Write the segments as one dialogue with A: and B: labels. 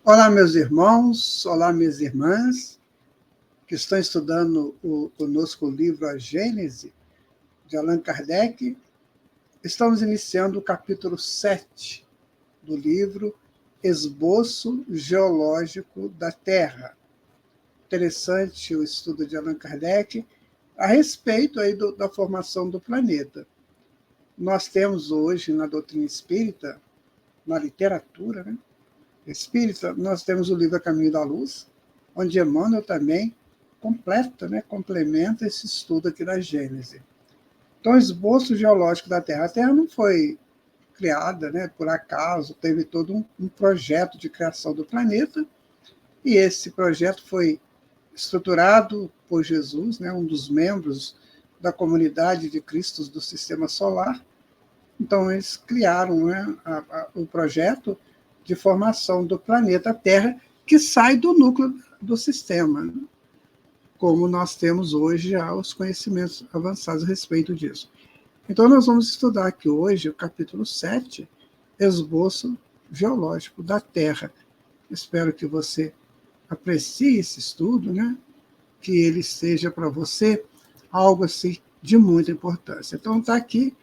A: Olá, meus irmãos, olá, minhas irmãs, que estão estudando conosco o livro A Gênese, de Allan Kardec. Estamos iniciando o capítulo 7 do livro Esboço Geológico da Terra. Interessante o estudo de Allan Kardec a respeito aí da formação do planeta. Nós temos hoje, na doutrina espírita, na literatura, né, espírita, nós temos o livro A Caminho da Luz, onde Emmanuel também complementa esse estudo aqui da Gênese. Então, o esboço geológico da Terra. A Terra não foi criada, né, por acaso, teve todo um projeto de criação do planeta, e esse projeto foi estruturado por Jesus, né, um dos membros da comunidade de Cristos do Sistema Solar. Então, eles criaram, né, o projeto de formação do planeta Terra, que sai do núcleo do sistema, né? Como nós temos hoje já os conhecimentos avançados a respeito disso. Então, nós vamos estudar aqui hoje o capítulo 7, Esboço Geológico da Terra. Espero que você aprecie esse estudo, né? Que ele seja para você algo assim de muita importância. Então, está aqui,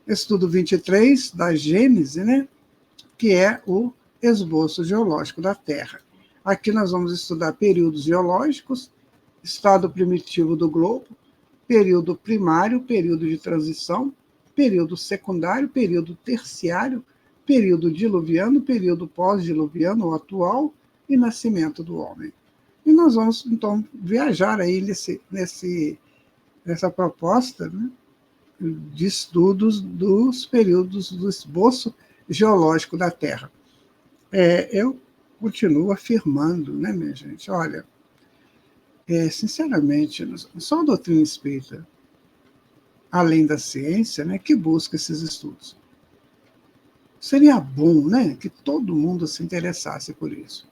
A: estudo 23 da Gênese, né? Que é o esboço geológico da Terra. Aqui nós vamos estudar períodos geológicos, estado primitivo do globo, período primário, período de transição, período secundário, período terciário, período diluviano, período pós-diluviano ou atual e nascimento do homem. E nós vamos, então, viajar aí nessa proposta, né, de estudos dos períodos do esboço geológico da Terra. Eu continuo afirmando, né, minha gente, olha, sinceramente, só a doutrina espírita, além da ciência, né, que busca esses estudos. Seria bom, né, que todo mundo se interessasse por isso.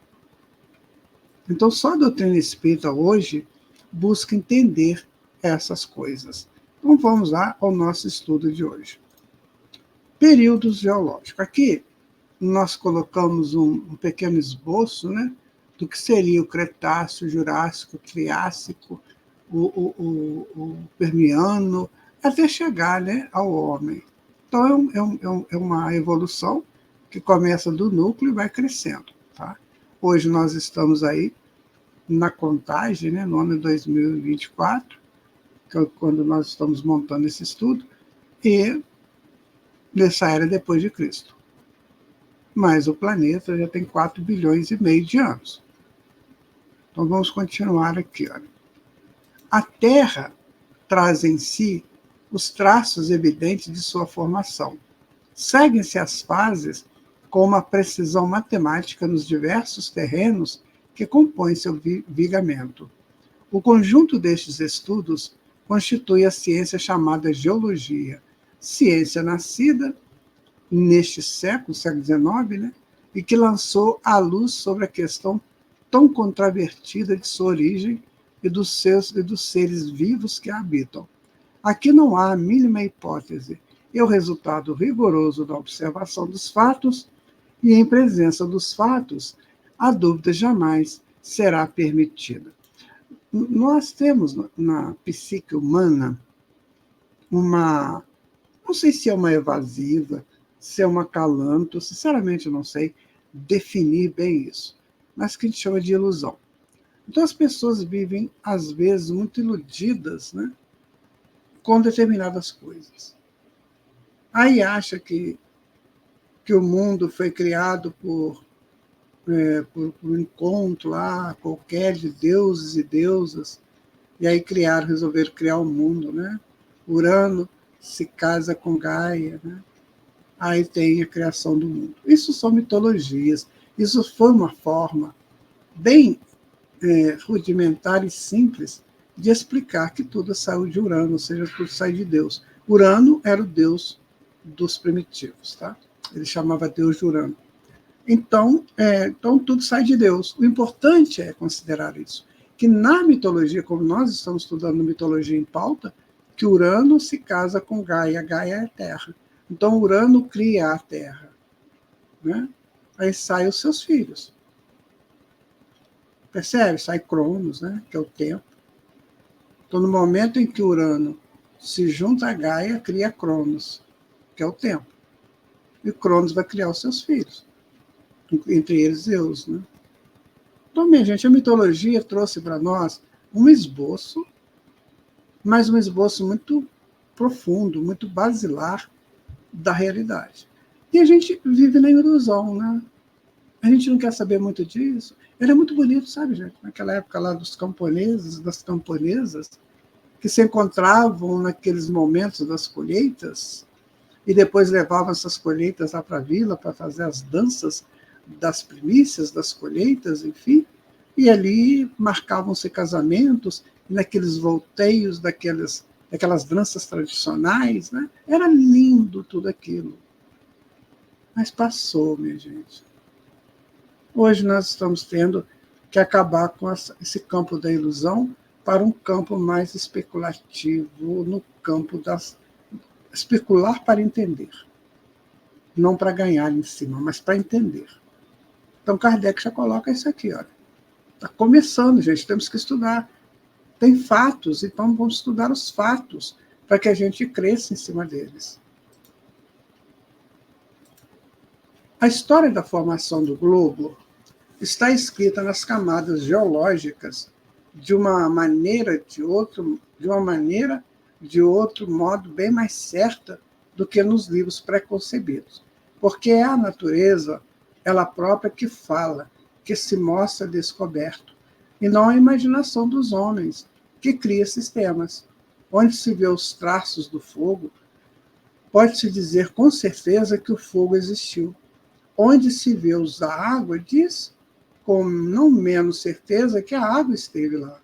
A: Então, só a doutrina espírita hoje busca entender essas coisas. Então, vamos lá ao nosso estudo de hoje. Períodos geológicos. Aqui, nós colocamos um pequeno esboço, né, do que seria o Cretáceo, o Jurássico, o Triássico, o Permiano, até chegar, né, ao homem. Então, é uma evolução que começa do núcleo e vai crescendo. Tá? Hoje nós estamos aí na contagem, né, no ano de 2024, que é quando nós estamos montando esse estudo, e nessa era depois de Cristo. Mas o planeta já tem 4 bilhões e meio de anos. Então vamos continuar aqui. Olha. A Terra traz em si os traços evidentes de sua formação. Seguem-se as fases com uma precisão matemática nos diversos terrenos que compõem seu vigamento. O conjunto destes estudos constitui a ciência chamada geologia, ciência nascida neste século XIX, né, e que lançou a luz sobre a questão tão controvertida de sua origem e dos seres vivos que a habitam. Aqui não há a mínima hipótese, é o resultado rigoroso da observação dos fatos, e em presença dos fatos, a dúvida jamais será permitida. Nós temos na psique humana não sei se é uma evasiva, se é uma calanto, sinceramente eu não sei definir bem isso, mas que a gente chama de ilusão. Então as pessoas vivem, às vezes, muito iludidas, né, com determinadas coisas. Aí acha que o mundo foi criado por um encontro lá qualquer de deuses e deusas, e aí resolveram criar o mundo, né? Urano se casa com Gaia, né? Aí tem a criação do mundo. Isso são mitologias. Isso foi uma forma bem rudimentar e simples de explicar que tudo saiu de Urano, ou seja, tudo sai de Deus. Urano era o deus dos primitivos, tá? Ele chamava Deus de Urano. Então, tudo sai de Deus. O importante é considerar isso, que na mitologia, como nós estamos estudando mitologia em pauta, que Urano se casa com Gaia, Gaia é a Terra. Então, Urano cria a Terra, né? Aí saem os seus filhos. Percebe? Sai Cronos, né? Que é o tempo. Então, no momento em que Urano se junta a Gaia, cria Cronos, que é o tempo. E Cronos vai criar os seus filhos, entre eles Zeus, né? Então, minha gente, a mitologia trouxe para nós um esboço, mas um esboço muito profundo, muito basilar da realidade. E a gente vive na ilusão, né? A gente não quer saber muito disso. Era muito bonito, sabe, gente? Naquela época lá dos camponeses, das camponesas, que se encontravam naqueles momentos das colheitas e depois levavam essas colheitas lá para a vila para fazer as danças das primícias, das colheitas, enfim, e ali marcavam-se casamentos, naqueles volteios daquelas danças tradicionais, né? Era lindo tudo aquilo. Mas passou, minha gente. Hoje nós estamos tendo que acabar com esse campo da ilusão para um campo mais especulativo, no campo das especular para entender, não para ganhar em cima, mas para entender. Então Kardec já coloca isso aqui, olha. Está começando, gente, temos que estudar. Tem fatos, então vamos estudar os fatos para que a gente cresça em cima deles. A história da formação do globo está escrita nas camadas geológicas de uma maneira, de outro modo bem mais certa do que nos livros preconcebidos, porque é a natureza, ela própria, que fala, que se mostra descoberto, e não a imaginação dos homens, que cria sistemas. Onde se vê os traços do fogo, pode-se dizer com certeza que o fogo existiu. Onde se vê os da água, diz com não menos certeza que a água esteve lá.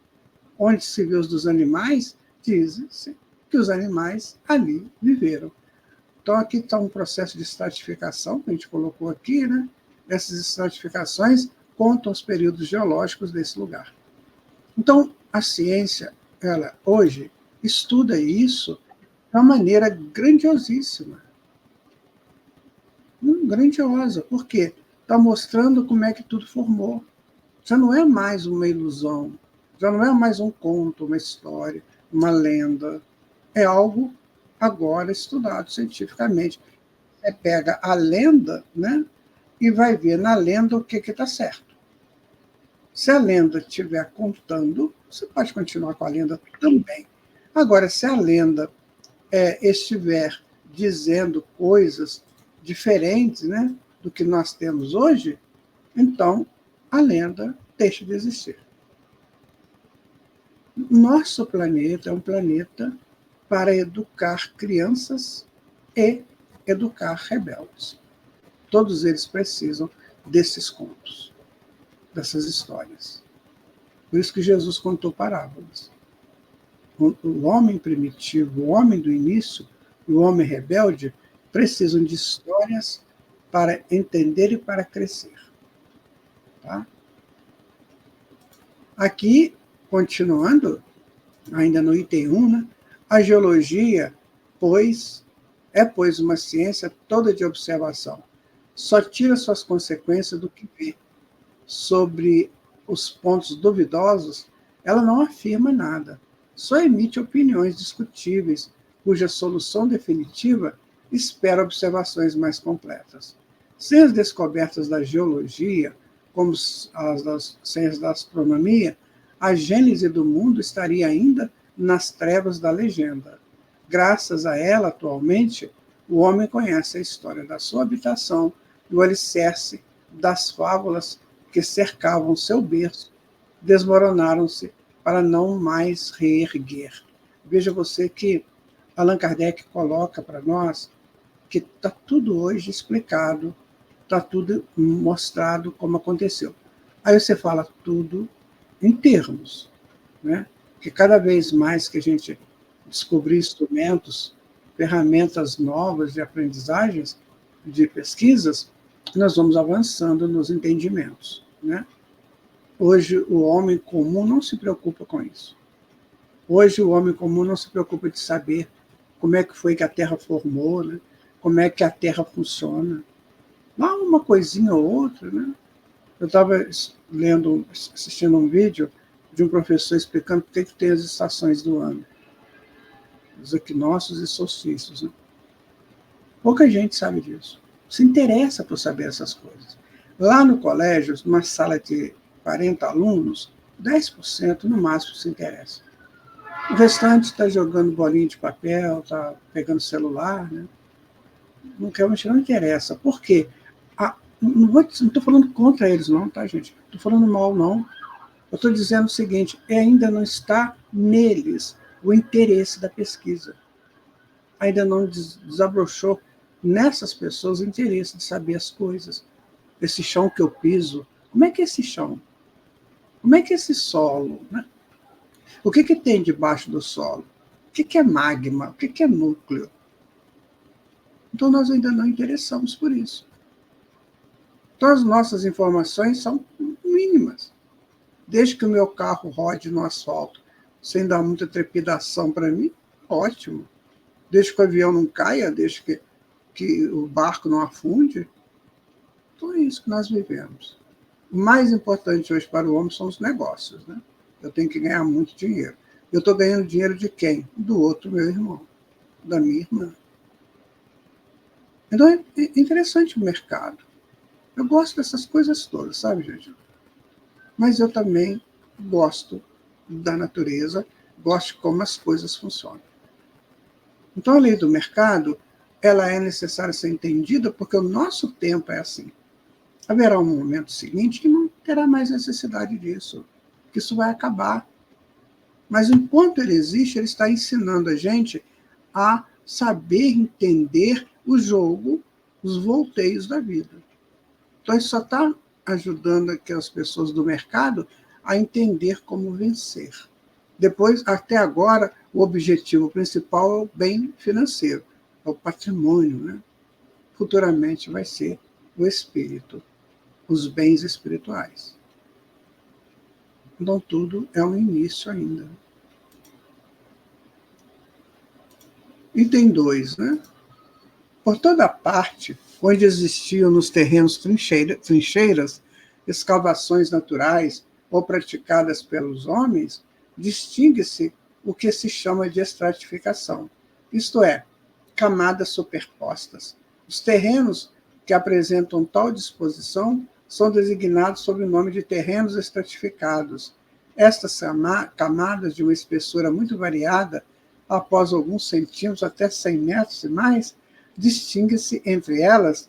A: Onde se vê os dos animais, diz-se que os animais ali viveram. Então, aqui está um processo de estratificação, que a gente colocou aqui, né? Essas estratificações contam os períodos geológicos desse lugar. Então, a ciência, ela hoje estuda isso de uma maneira grandiosíssima. Grandiosa. Por quê? Está mostrando como é que tudo formou. Já não é mais uma ilusão, já não é mais um conto, uma história, uma lenda. É algo agora estudado cientificamente. Você pega a lenda, né, e vai ver na lenda o que está certo. Se a lenda estiver contando, você pode continuar com a lenda também. Agora, se a lenda estiver dizendo coisas diferentes, né, do que nós temos hoje, então a lenda deixa de existir. Nosso planeta é um planeta para educar crianças e educar rebeldes. Todos eles precisam desses contos, dessas histórias. Por isso que Jesus contou parábolas. O homem primitivo, o homem do início e o homem rebelde precisam de histórias para entender e para crescer. Tá? Aqui, continuando, ainda no item 1, né, a geologia, pois uma ciência toda de observação. Só tira suas consequências do que vê. Sobre os pontos duvidosos, ela não afirma nada. Só emite opiniões discutíveis, cuja solução definitiva espera observações mais completas. Sem as descobertas da geologia, como as das ciências da astronomia, a gênese do mundo estaria ainda nas trevas da legenda. Graças a ela, atualmente, o homem conhece a história da sua habitação e o alicerce das fábulas que cercavam seu berço, desmoronaram-se para não mais reerguer. Veja você que Allan Kardec coloca para nós que está tudo hoje explicado, está tudo mostrado como aconteceu. Aí você fala tudo em termos, né? Que cada vez mais que a gente descobrir instrumentos, ferramentas novas de aprendizagens, de pesquisas, nós vamos avançando nos entendimentos, né? Hoje o homem comum não se preocupa com isso. Hoje o homem comum não se preocupa de saber como é que foi que a Terra formou, né? Como é que a Terra funciona. Há uma coisinha ou outra, né? Eu estava assistindo um vídeo de um professor explicando por que tem as estações do ano, os equinócios e solstícios. Né? Pouca gente sabe disso. Se interessa por saber essas coisas. Lá no colégio, numa sala de 40 alunos, 10% no máximo se interessa. O restante está jogando bolinha de papel, está pegando celular, né? Não interessa. Por quê? Não estou falando contra eles, não, tá, gente? Não estou falando mal, não. Eu estou dizendo o seguinte: ainda não está neles o interesse da pesquisa. Ainda não desabrochou nessas pessoas o interesse de saber as coisas. Esse chão que eu piso, como é que é esse chão? Como é que é esse solo? Né? O que tem debaixo do solo? O que é magma? O que é núcleo? Então, nós ainda não interessamos por isso. Então, as nossas informações são mínimas. Desde que o meu carro rode no asfalto, sem dar muita trepidação para mim, ótimo. Desde que o avião não caia, desde que o barco não afunde. Então, é isso que nós vivemos. O mais importante hoje para o homem são os negócios. Né? Eu tenho que ganhar muito dinheiro. Eu estou ganhando dinheiro de quem? Do outro meu irmão, da minha irmã. Então, é interessante o mercado. Eu gosto dessas coisas todas, sabe, gente? Mas eu também gosto da natureza, gosto de como as coisas funcionam. Então, a lei do mercado, ela é necessária ser entendida porque o nosso tempo é assim. Haverá um momento seguinte que não terá mais necessidade disso, que isso vai acabar. Mas enquanto ele existe, ele está ensinando a gente a saber entender o jogo, os volteios da vida. Então, isso só está ajudando aqui as pessoas do mercado a entender como vencer. Depois, até agora, o objetivo principal é o bem financeiro, é o patrimônio. Né? Futuramente vai ser o espírito, os bens espirituais. Então, tudo é um início ainda. Item 2, né? Por toda parte, onde existiam nos terrenos trincheiras, escavações naturais ou praticadas pelos homens, distingue-se o que se chama de estratificação, isto é, camadas superpostas. Os terrenos que apresentam tal disposição são designados sob o nome de terrenos estratificados. Estas camadas de uma espessura muito variada, após alguns centímetros até 100 metros e mais, distingue-se entre elas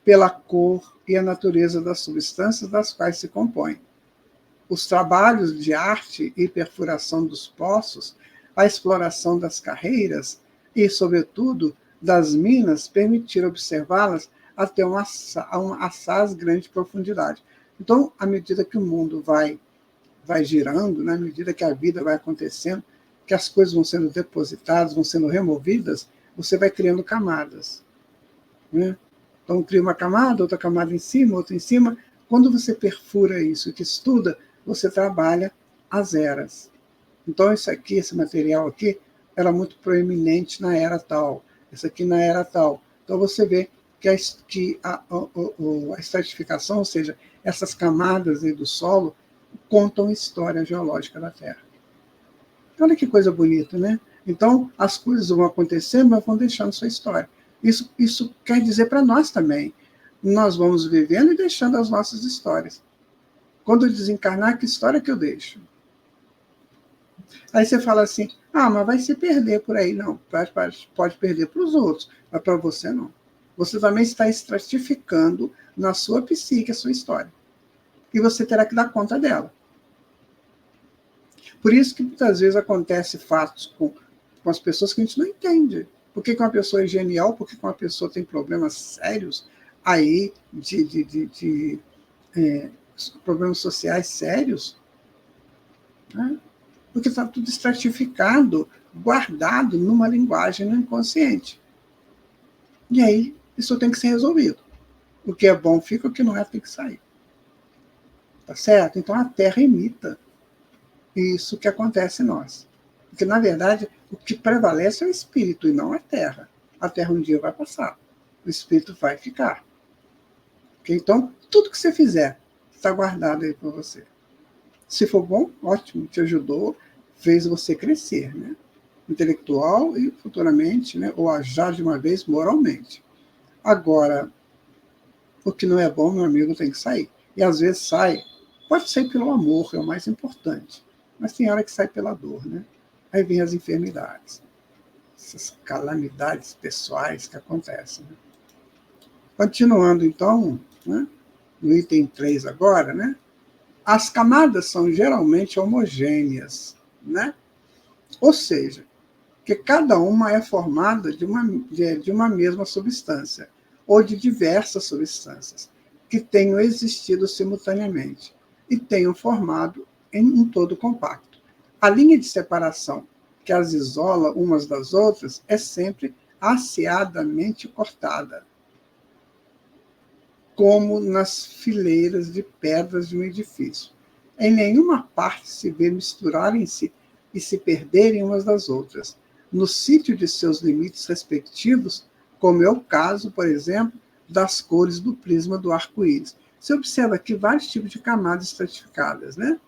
A: pela cor e a natureza das substâncias das quais se compõem. Os trabalhos de arte e perfuração dos poços, a exploração das carreiras e, sobretudo, das minas permitiram observá-las até um assaz grande profundidade. Então, à medida que o mundo vai girando, né, à medida que a vida vai acontecendo, que as coisas vão sendo depositadas, vão sendo removidas, você vai criando camadas. Né? Então, cria uma camada, outra camada em cima, outra em cima. Quando você perfura isso, que estuda, você trabalha as eras. Então, isso aqui, esse material aqui, era muito proeminente na era tal, esse aqui na era tal. Então, você vê que a estratificação, ou seja, essas camadas aí do solo, contam a história geológica da Terra. Olha que coisa bonita, né? Então, as coisas vão acontecendo, mas vão deixando sua história. Isso quer dizer para nós também. Nós vamos vivendo e deixando as nossas histórias. Quando eu desencarnar, que história que eu deixo? Aí você fala assim, mas vai se perder por aí. Não, pode perder para os outros, mas para você não. Você também está estratificando na sua psique a sua história. E você terá que dar conta dela. Por isso que muitas vezes acontece fatos com as pessoas que a gente não entende. Por que uma pessoa é genial? Por que uma pessoa tem problemas sérios aí de problemas sociais sérios? Né? Porque está tudo estratificado, guardado numa linguagem no inconsciente. E aí, isso tem que ser resolvido. O que é bom fica, o que não é tem que sair. Tá certo? Então, a Terra imita isso que acontece em nós. Porque, na verdade, o que prevalece é o espírito e não a Terra. A Terra um dia vai passar. O espírito vai ficar. Okay? Então, tudo que você fizer, está guardado aí para você. Se for bom, ótimo, te ajudou, fez você crescer, né? Intelectual e futuramente, né? Ou já de uma vez moralmente. Agora, o que não é bom, meu amigo, tem que sair. E às vezes sai, pode sair pelo amor, é o mais importante, mas tem hora que sai pela dor, né? Aí vem as enfermidades, essas calamidades pessoais que acontecem. Né? Continuando, então, né? No item 3 agora, né? As camadas são geralmente homogêneas, né? Ou seja, que cada uma é formada de uma mesma substância, ou de diversas substâncias, que tenham existido simultaneamente e tenham formado em um todo compacto. A linha de separação que as isola umas das outras é sempre asseadamente cortada, como nas fileiras de pedras de um edifício. Em nenhuma parte se vê misturarem-se e se perderem umas das outras, no sítio de seus limites respectivos, como é o caso, por exemplo, das cores do prisma do arco-íris. Você observa aqui vários tipos de camadas estratificadas, né?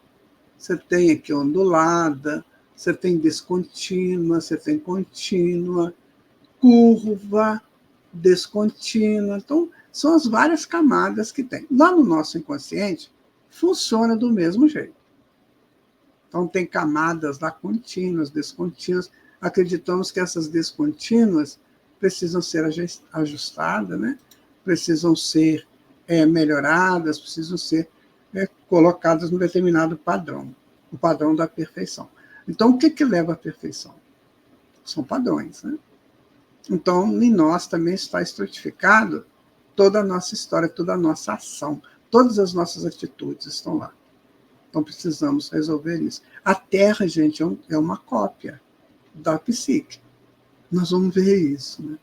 A: Você tem aqui ondulada, você tem descontínua, você tem contínua, curva, descontínua. Então, são as várias camadas que tem. Lá no nosso inconsciente, funciona do mesmo jeito. Então, tem camadas lá contínuas, descontínuas. Acreditamos que essas descontínuas precisam ser ajustadas, né? Precisam ser melhoradas, precisam ser colocadas num determinado padrão, o padrão da perfeição. Então, o que leva à perfeição? São padrões, né? Então, em nós também está estratificado toda a nossa história, toda a nossa ação, todas as nossas atitudes estão lá. Então, precisamos resolver isso. A Terra, gente, é uma cópia da psique. Nós vamos ver isso. Né?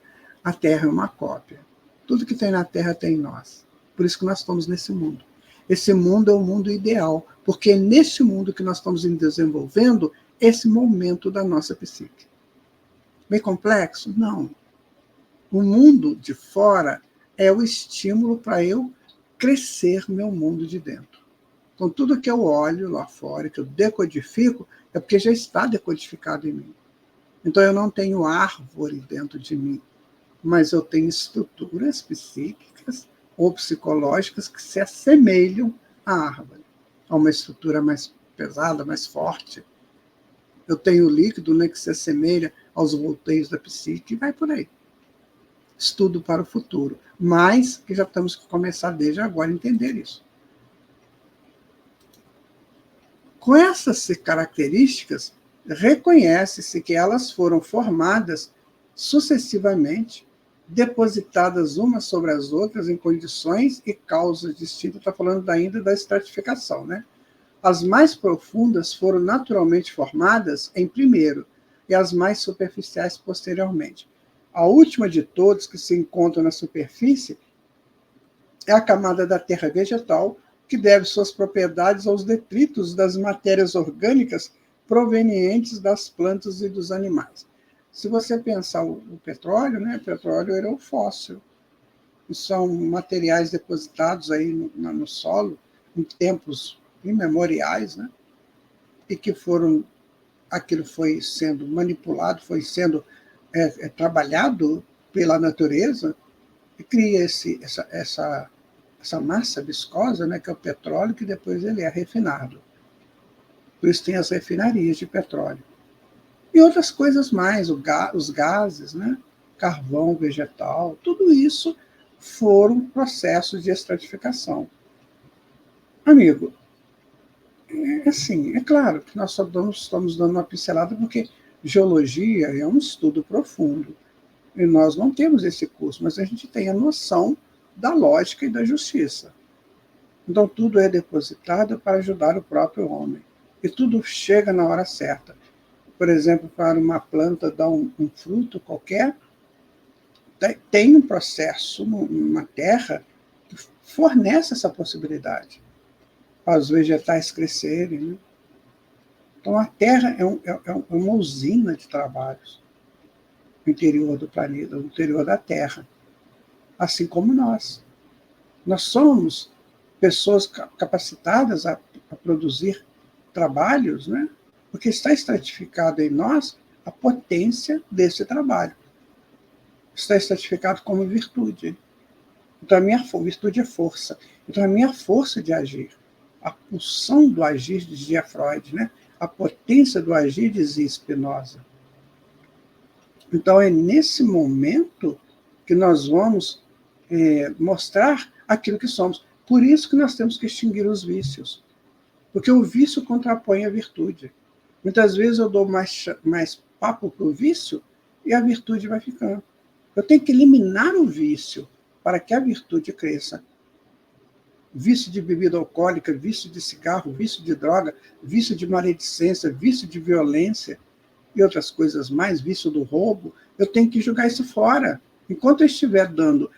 A: A Terra é uma cópia. Tudo que tem na Terra tem em nós. Por isso que nós estamos nesse mundo. Esse mundo é o mundo ideal, porque é nesse mundo que nós estamos desenvolvendo esse momento da nossa psique. Bem complexo? Não. O mundo de fora é o estímulo para eu crescer meu mundo de dentro. Então, tudo que eu olho lá fora, que eu decodifico, é porque já está decodificado em mim. Então, eu não tenho árvore dentro de mim, mas eu tenho estruturas psíquicas ou psicológicas que se assemelham à árvore, a uma estrutura mais pesada, mais forte. Eu tenho o líquido, né, que se assemelha aos volteios da psique, e vai por aí. Estudo para o futuro, mas que já temos que começar desde agora a entender isso. Com essas características, reconhece-se que elas foram formadas sucessivamente, depositadas umas sobre as outras em condições e causas distintas. Está falando ainda da estratificação, né? As mais profundas foram naturalmente formadas em primeiro, e as mais superficiais posteriormente. A última de todas, que se encontra na superfície, é a camada da terra vegetal, que deve suas propriedades aos detritos das matérias orgânicas provenientes das plantas e dos animais. Se você pensar o petróleo, né? O petróleo era o fóssil. São materiais depositados aí no solo em tempos imemoriais, né? E que aquilo foi sendo manipulado, foi sendo trabalhado pela natureza e cria essa massa viscosa, né, que é o petróleo, que depois ele é refinado. Por isso tem as refinarias de petróleo. E outras coisas mais, os gases, né, carvão vegetal, tudo isso foram processos de estratificação. Amigo, assim, é claro que nós só estamos dando uma pincelada porque geologia é um estudo profundo. E nós não temos esse curso, mas a gente tem a noção da lógica e da justiça. Então, tudo é depositado para ajudar o próprio homem. E tudo chega na hora certa. Por exemplo, para uma planta dar um fruto qualquer, tem um processo numa terra que fornece essa possibilidade para os vegetais crescerem. Né? Então, a Terra é uma usina de trabalhos no interior do planeta, no interior da Terra. Assim como nós. Nós somos pessoas capacitadas a produzir trabalhos, né? Porque está estratificado em nós a potência desse trabalho. Está estratificado como virtude. Então, a minha virtude é força. Então, a minha força de agir, a pulsão do agir, dizia Freud, né? A potência do agir, dizia Spinoza. Então, é nesse momento que nós vamos mostrar aquilo que somos. Por isso que nós temos que extinguir os vícios. Porque o vício contrapõe a virtude. Muitas vezes eu dou mais papo para o vício e a virtude vai ficando. Eu tenho que eliminar o vício para que a virtude cresça. Vício de bebida alcoólica, vício de cigarro, vício de droga, vício de maledicência, vício de violência e outras coisas mais, vício do roubo, eu tenho que jogar isso fora. Enquanto eu estiver dando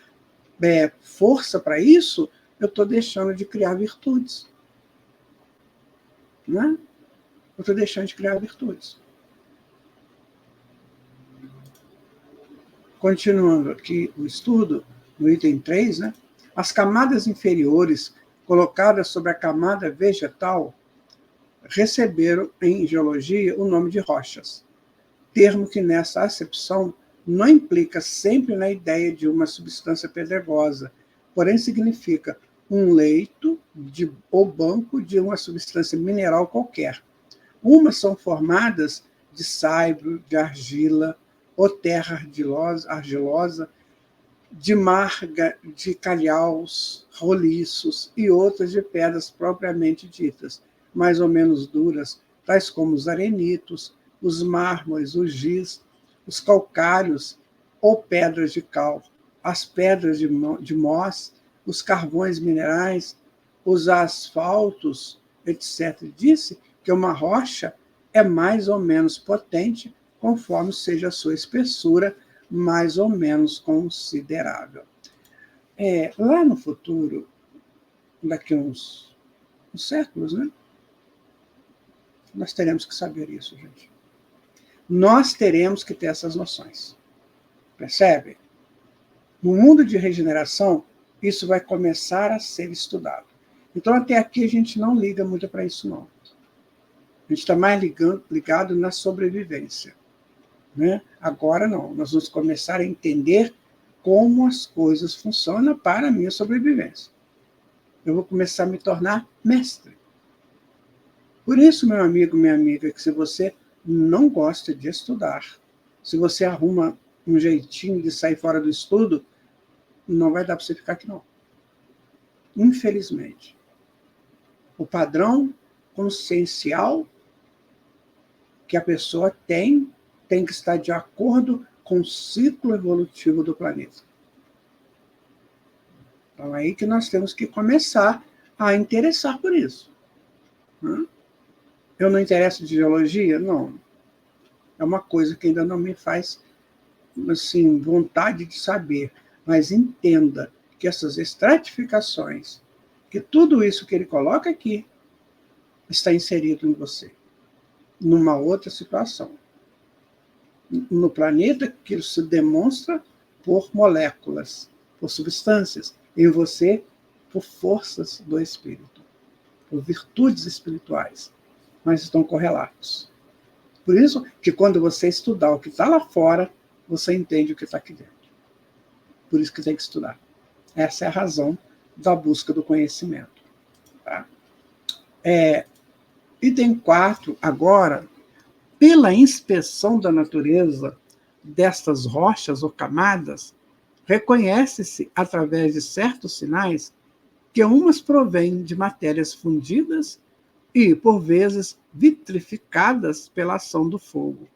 A: força para isso, eu estou deixando de criar virtudes. Né? Eu estou deixando de criar virtudes. Continuando aqui o estudo, no item 3, né? As camadas inferiores colocadas sobre a camada vegetal receberam, em geologia, o nome de rochas, termo que, nessa acepção, não implica sempre na ideia de uma substância pedregosa, porém significa um leito ou banco de uma substância mineral qualquer. Umas são formadas de saibro, de argila, ou terra argilosa, de marga, de calhaus, roliços, e outras de pedras propriamente ditas, mais ou menos duras, tais como os arenitos, os mármores, os giz, os calcários ou pedras de cal, as pedras de mós, os carvões minerais, os asfaltos, etc. Disse que uma rocha é mais ou menos potente conforme seja a sua espessura, mais ou menos considerável. Lá no futuro, daqui a uns séculos, né? Nós teremos que saber isso, gente. Nós teremos que ter essas noções. Percebe? No mundo de regeneração, isso vai começar a ser estudado. Então, até aqui, a gente não liga muito para isso, não. A gente está mais ligado na sobrevivência. Né? Agora não, nós vamos começar a entender como as coisas funcionam para a minha sobrevivência. Eu vou começar a me tornar mestre. Por isso, meu amigo, minha amiga, que se você não gosta de estudar, se você arruma um jeitinho de sair fora do estudo, não vai dar para você ficar aqui, não. Infelizmente. O padrão consciencial que a pessoa tem que estar de acordo com o ciclo evolutivo do planeta. Então, é aí que nós temos que começar a interessar por isso. Eu não interesso de geologia? Não. É uma coisa que ainda não me faz assim, vontade de saber. Mas entenda que essas estratificações, que tudo isso que ele coloca aqui, está inserido em você, numa outra situação. No planeta, que isso se demonstra por moléculas, por substâncias, em você, por forças do espírito, por virtudes espirituais, mas estão correlatos. Por isso que quando você estudar o que está lá fora, você entende o que está aqui dentro. Por isso que tem que estudar. Essa é a razão da busca do conhecimento. Tá? Item 4, agora, pela inspeção da natureza destas rochas ou camadas, reconhece-se, através de certos sinais, que umas provêm de matérias fundidas e, por vezes, vitrificadas pela ação do fogo,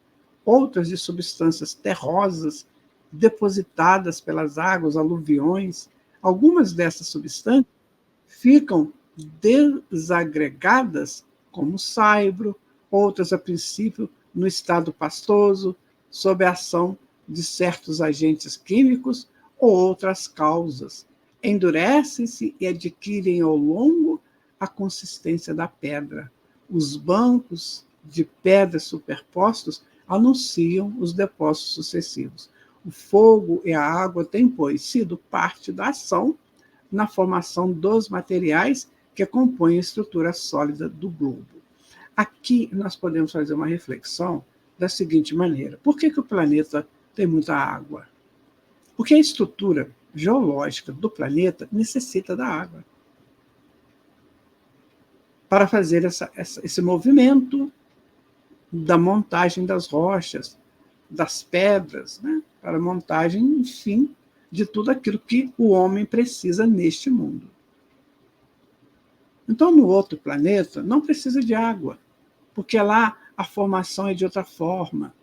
A: outras de substâncias terrosas depositadas pelas águas, aluviões. Algumas dessas substâncias ficam desagregadas, como saibro, outras, a princípio, no estado pastoso, sob a ação de certos agentes químicos ou outras causas. Endurecem-se e adquirem ao longo a consistência da pedra. Os bancos de pedras superpostos anunciam os depósitos sucessivos. O fogo e a água têm, pois, sido parte da ação na formação dos materiais que compõem a estrutura sólida do globo. Aqui nós podemos fazer uma reflexão da seguinte maneira: por que o planeta tem muita água? Porque a estrutura geológica do planeta necessita da água para fazer esse movimento da montagem das rochas, das pedras, né? Para a montagem, enfim, de tudo aquilo que o homem precisa neste mundo. Então, no outro planeta, não precisa de água, porque lá a formação é de outra forma.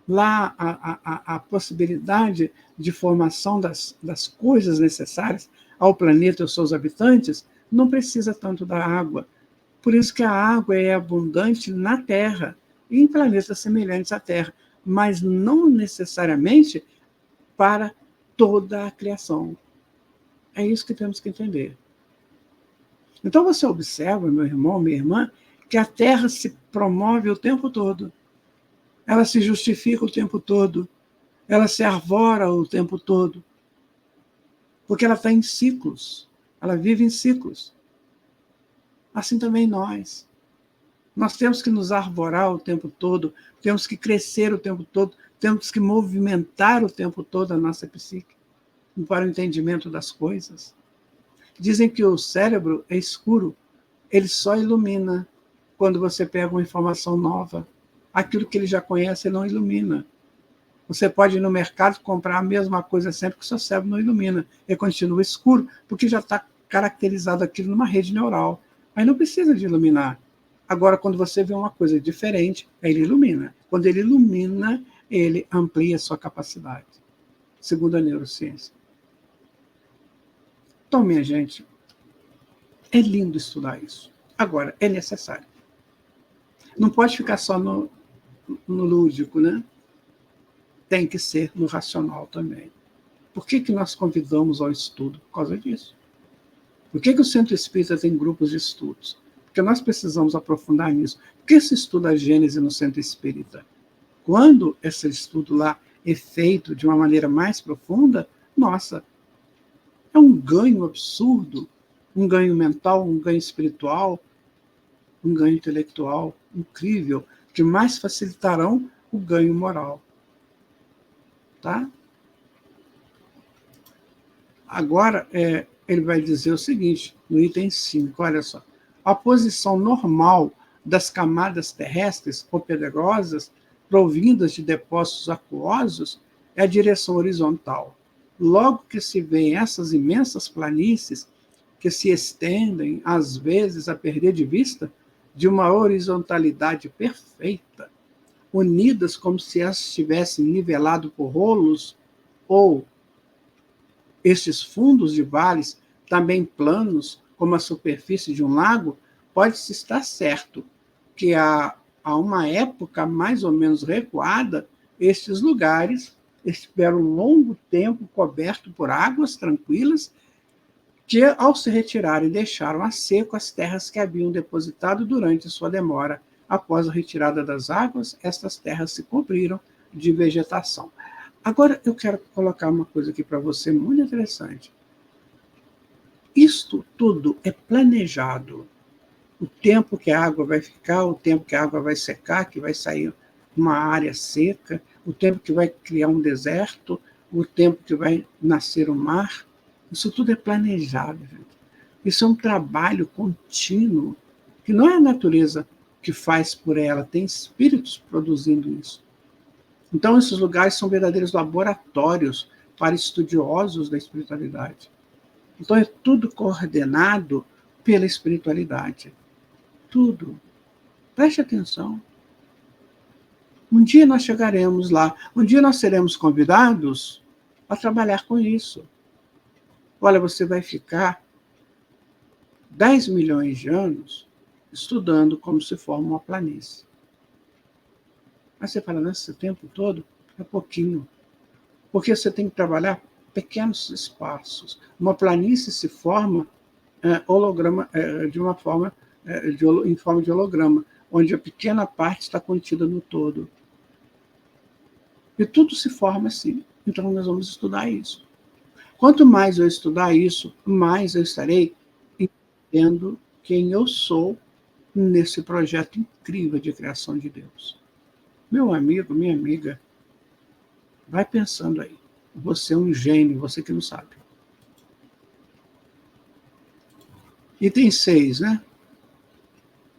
A: Lá a possibilidade de formação das coisas necessárias ao planeta e aos seus habitantes não precisa tanto da água. Por isso que a água é abundante na Terra e em planetas semelhantes à Terra, mas não necessariamente para toda a criação. É isso que temos que entender. Então você observa, meu irmão, minha irmã, que a Terra se promove o tempo todo. Ela se justifica o tempo todo. Ela se arvora o tempo todo. Porque ela está em ciclos. Ela vive em ciclos. Assim também nós. Nós temos que nos arvorar o tempo todo, temos que crescer o tempo todo, temos que movimentar o tempo todo a nossa psique para o entendimento das coisas. Dizem que o cérebro é escuro, ele só ilumina quando você pega uma informação nova. Aquilo que ele já conhece, ele não ilumina. Você pode ir no mercado comprar a mesma coisa sempre que o seu cérebro não ilumina. Ele continua escuro, porque já está caracterizado aquilo numa rede neural. Aí não precisa de iluminar. Agora, quando você vê uma coisa diferente, aí ele ilumina. Quando ele ilumina, ele amplia a sua capacidade, segundo a neurociência. Então, minha gente, é lindo estudar isso. Agora, é necessário. Não pode ficar só no lúdico, né? Tem que ser no racional também. Por que nós convidamos ao estudo? Por causa disso. Por que o Centro Espírita tem grupos de estudos? Porque nós precisamos aprofundar nisso. Por que se estuda a Gênese no Centro Espírita? Quando esse estudo lá é feito de uma maneira mais profunda, nossa, é um ganho absurdo, um ganho mental, um ganho espiritual, um ganho intelectual incrível, que mais facilitarão o ganho moral. Tá? Agora, ele vai dizer o seguinte, no item 5, olha só. A posição normal das camadas terrestres ou pedregosas, provindas de depósitos aquosos, é a direção horizontal. Logo que se vêem essas imensas planícies, que se estendem, às vezes, a perder de vista, de uma horizontalidade perfeita, unidas como se elas estivessem nivelado por rolos, ou estes fundos de vales, também planos, como a superfície de um lago, pode-se estar certo que a uma época mais ou menos recuada, estes lugares estiveram um longo tempo cobertos por águas tranquilas, que, ao se retirarem, deixaram a seco as terras que haviam depositado durante sua demora. Após a retirada das águas, estas terras se cobriram de vegetação. Agora, eu quero colocar uma coisa aqui para você muito interessante. Isto tudo é planejado. O tempo que a água vai ficar, o tempo que a água vai secar, que vai sair uma área seca, o tempo que vai criar um deserto, o tempo que vai nascer o mar. Isso tudo é planejado, gente. Isso é um trabalho contínuo, que não é a natureza que faz por ela, tem espíritos produzindo isso. Então, esses lugares são verdadeiros laboratórios para estudiosos da espiritualidade. Então, é tudo coordenado pela espiritualidade. Tudo. Preste atenção. Um dia nós chegaremos lá, um dia nós seremos convidados a trabalhar com isso. Olha, você vai ficar 10 milhões de anos estudando como se forma uma planície. Mas você fala, nesse tempo todo, é pouquinho. Porque você tem que trabalhar pequenos espaços. Uma planície se forma holograma, de uma forma, em forma de holograma, onde a pequena parte está contida no todo. E tudo se forma assim. Então, nós vamos estudar isso. Quanto mais eu estudar isso, mais eu estarei entendendo quem eu sou nesse projeto incrível de criação de Deus. Meu amigo, minha amiga, vai pensando aí. Você é um gênio, você que não sabe. Item 6, né?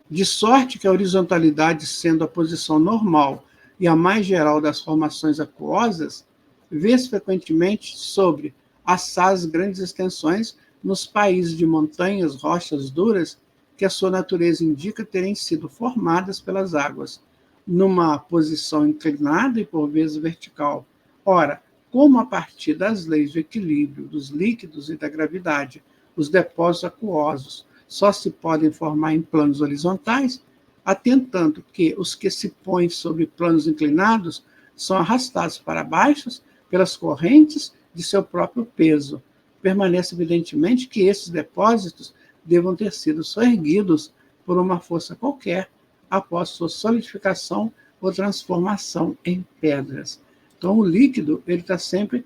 A: De sorte que a horizontalidade, sendo a posição normal e a mais geral das formações aquosas, vê-se frequentemente sobre assaz grandes extensões nos países de montanhas, rochas duras, que a sua natureza indica terem sido formadas pelas águas, numa posição inclinada e por vezes vertical. Ora, como a partir das leis do equilíbrio dos líquidos e da gravidade, os depósitos aquosos só se podem formar em planos horizontais, atentando que os que se põem sobre planos inclinados são arrastados para baixo pelas correntes de seu próprio peso. Permanece evidentemente que esses depósitos devam ter sido soerguidos por uma força qualquer após sua solidificação ou transformação em pedras. Então, o líquido ele está sempre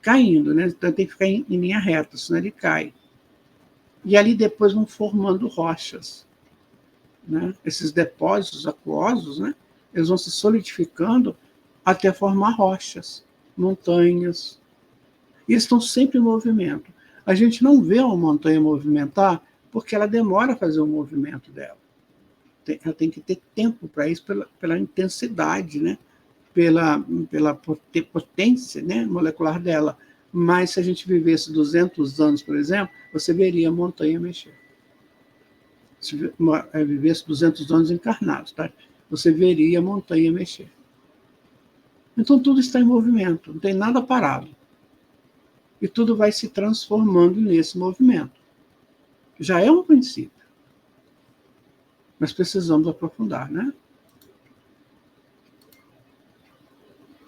A: caindo, né? Então, tem que ficar em linha reta, senão ele cai. E ali depois vão formando rochas. Né? Esses depósitos aquosos, né? Eles vão se solidificando até formar rochas, montanhas. E eles estão sempre em movimento. A gente não vê uma montanha movimentar porque ela demora a fazer o movimento dela. Ela tem que ter tempo para isso, pela intensidade, né? pela potência, né? molecular dela. Mas se a gente vivesse 200 anos, por exemplo, você veria a montanha mexer. Se vivesse 200 anos encarnados, tá? Você veria a montanha mexer. Então tudo está em movimento, não tem nada parado. E tudo vai se transformando nesse movimento. Já é um princípio. Mas precisamos aprofundar, né?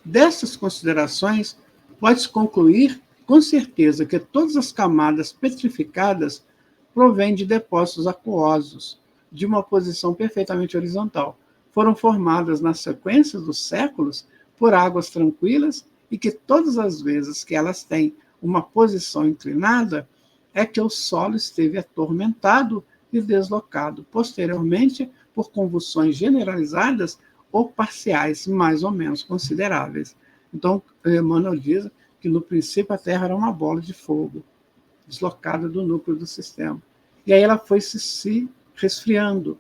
A: Dessas considerações, pode-se concluir com certeza que todas as camadas petrificadas provêm de depósitos aquosos, de uma posição perfeitamente horizontal. Foram formadas na sequência dos séculos por águas tranquilas e que todas as vezes que elas têm uma posição inclinada é que o solo esteve atormentado e deslocado, posteriormente por convulsões generalizadas ou parciais, mais ou menos consideráveis. Então, Emmanuel diz que no princípio a Terra era uma bola de fogo, deslocada do núcleo do sistema. E aí ela foi se resfriando.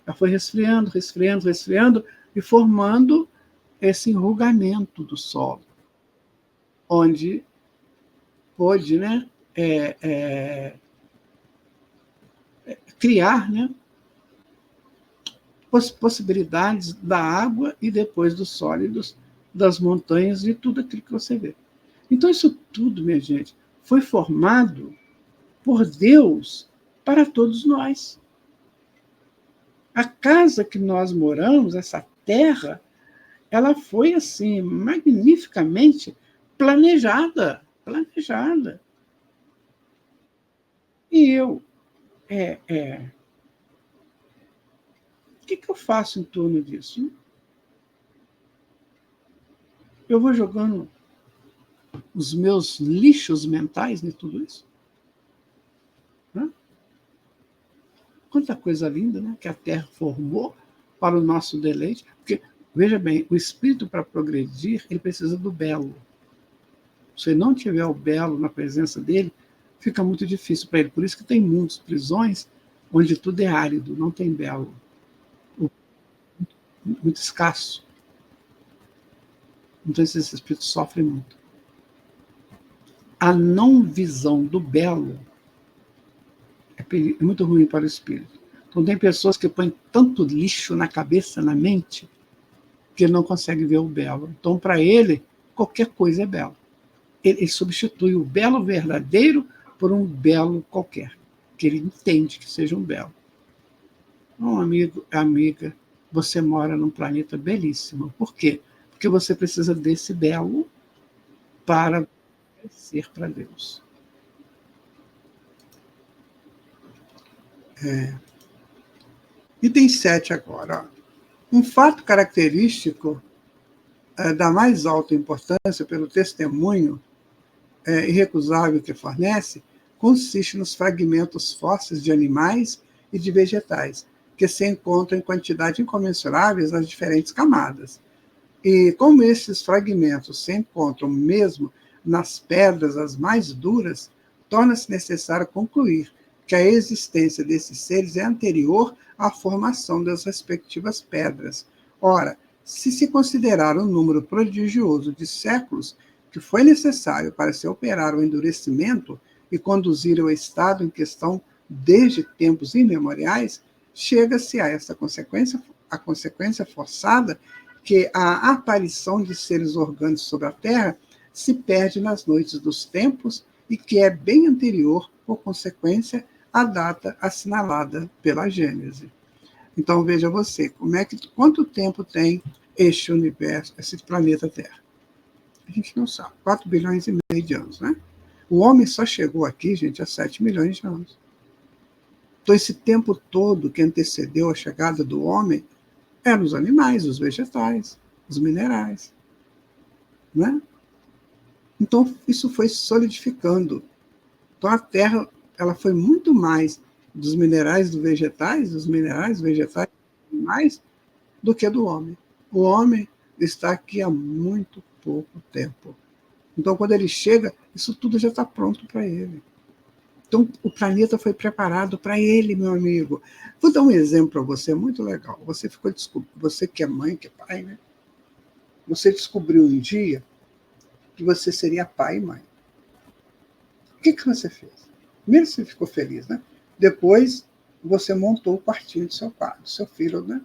A: Ela foi resfriando, resfriando, resfriando e formando esse enrugamento do solo, onde pôde, né, criar, né, possibilidades da água e depois dos sólidos, das montanhas e tudo aquilo que você vê. Então, isso tudo, minha gente, foi formado por Deus para todos nós. A casa que nós moramos, essa terra, ela foi assim magnificamente planejada. E eu, o que eu faço em torno disso? Eu vou jogando os meus lixos mentais em tudo isso? Quanta coisa linda, né? Que a Terra formou para o nosso deleite. Porque, veja bem, o espírito, para progredir, ele precisa do belo. Se ele não tiver o belo na presença dele, fica muito difícil para ele. Por isso que tem muitas prisões onde tudo é árido, não tem belo. Muito escasso. Então, esse espírito sofre muito. A não visão do belo é muito ruim para o espírito. Então, tem pessoas que põem tanto lixo na cabeça, na mente, que ele não consegue ver o belo. Então, para ele, qualquer coisa é belo. Ele substitui o belo verdadeiro por um belo qualquer, que ele entende que seja um belo. Então, amigo, amiga, você mora num planeta belíssimo. Por quê? Porque você precisa desse belo para ser para Deus. Item 7 agora. Um fato característico da mais alta importância pelo testemunho irrecusável que fornece consiste nos fragmentos fósseis de animais e de vegetais, que se encontram em quantidade incomensuráveis nas diferentes camadas. E como esses fragmentos se encontram mesmo nas pedras as mais duras, torna-se necessário concluir que a existência desses seres é anterior à formação das respectivas pedras. Ora, se considerar o número prodigioso de séculos que foi necessário para se operar o endurecimento e conduzir ao estado em questão desde tempos imemoriais, chega-se a essa consequência, a consequência forçada que a aparição de seres orgânicos sobre a Terra se perde nas noites dos tempos e que é bem anterior, por consequência, à data assinalada pela Gênese. Então veja você, quanto tempo tem este universo, esse planeta Terra? A gente não sabe, 4 bilhões e meio de anos, né? O homem só chegou aqui, gente, há 7 milhões de anos. Então, esse tempo todo que antecedeu a chegada do homem eram os animais, os vegetais, os minerais, né? Então, isso foi solidificando. Então, a Terra ela foi muito mais dos minerais, dos vegetais, mais do que do homem. O homem está aqui há muito pouco tempo. Então, quando ele chega, isso tudo já está pronto para ele. Então, o planeta foi preparado para ele, meu amigo. Vou dar um exemplo para você, muito legal. Você que é mãe, que é pai, né? Você descobriu um dia que você seria pai e mãe. O que você fez? Primeiro você ficou feliz, né? Depois você montou o quartinho do seu filho, né?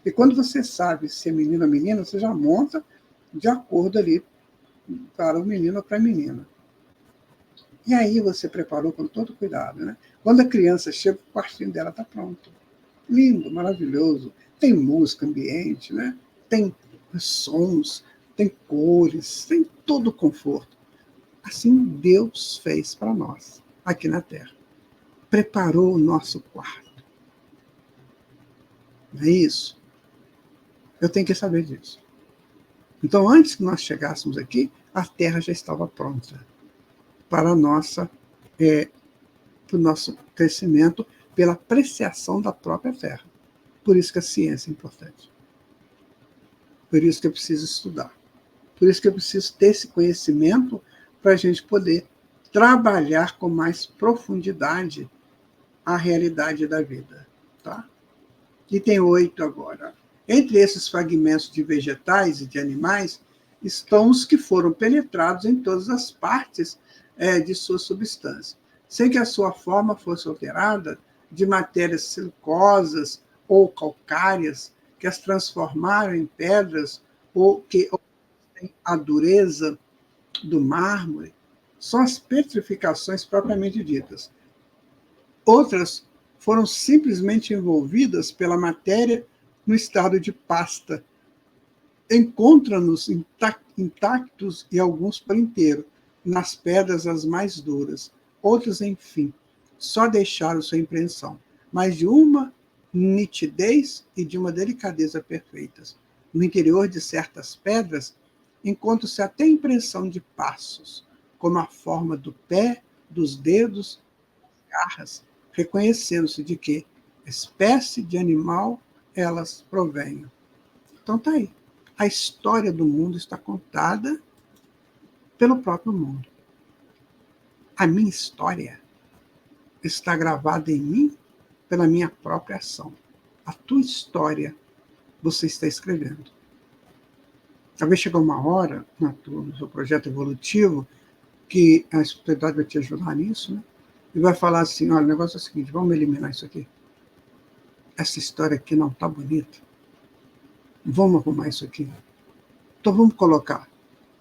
A: E quando você sabe se é menino ou menina, você já monta de acordo ali para o menino ou para a menina. E aí você preparou com todo cuidado, né? Quando a criança chega, o quartinho dela está pronto. Lindo, maravilhoso. Tem música ambiente, né? Tem sons, tem cores, tem todo o conforto. Assim Deus fez para nós, aqui na Terra. Preparou o nosso quarto. Não é isso? Eu tenho que saber disso. Então, antes que nós chegássemos aqui, a Terra já estava pronta para o nosso crescimento, pela apreciação da própria Terra. Por isso que a ciência é importante. Por isso que eu preciso estudar. Por isso que eu preciso ter esse conhecimento para a gente poder trabalhar com mais profundidade a realidade da vida. Tá? Item 8 agora. Entre esses fragmentos de vegetais e de animais estão os que foram penetrados em todas as partes de sua substância, sem que a sua forma fosse alterada de matérias silicosas ou calcárias que as transformaram em pedras ou que têm a dureza do mármore, são as petrificações propriamente ditas. Outras foram simplesmente envolvidas pela matéria no estado de pasta. Encontra-nos intactos e alguns por inteiro, nas pedras as mais duras. Outros, enfim, só deixaram sua impressão, mas de uma nitidez e de uma delicadeza perfeitas. No interior de certas pedras, encontra-se até impressão de passos, como a forma do pé, dos dedos, garras, reconhecendo-se de que espécie de animal elas provenham. Então está aí. A história do mundo está contada pelo próprio mundo. A minha história está gravada em mim pela minha própria ação. A tua história você está escrevendo. Talvez chegue uma hora no seu projeto evolutivo que a espiritualidade vai te ajudar nisso, né? E vai falar assim, olha, o negócio é o seguinte, vamos eliminar isso aqui. Essa história aqui não está bonita. Vamos arrumar isso aqui. Então vamos colocar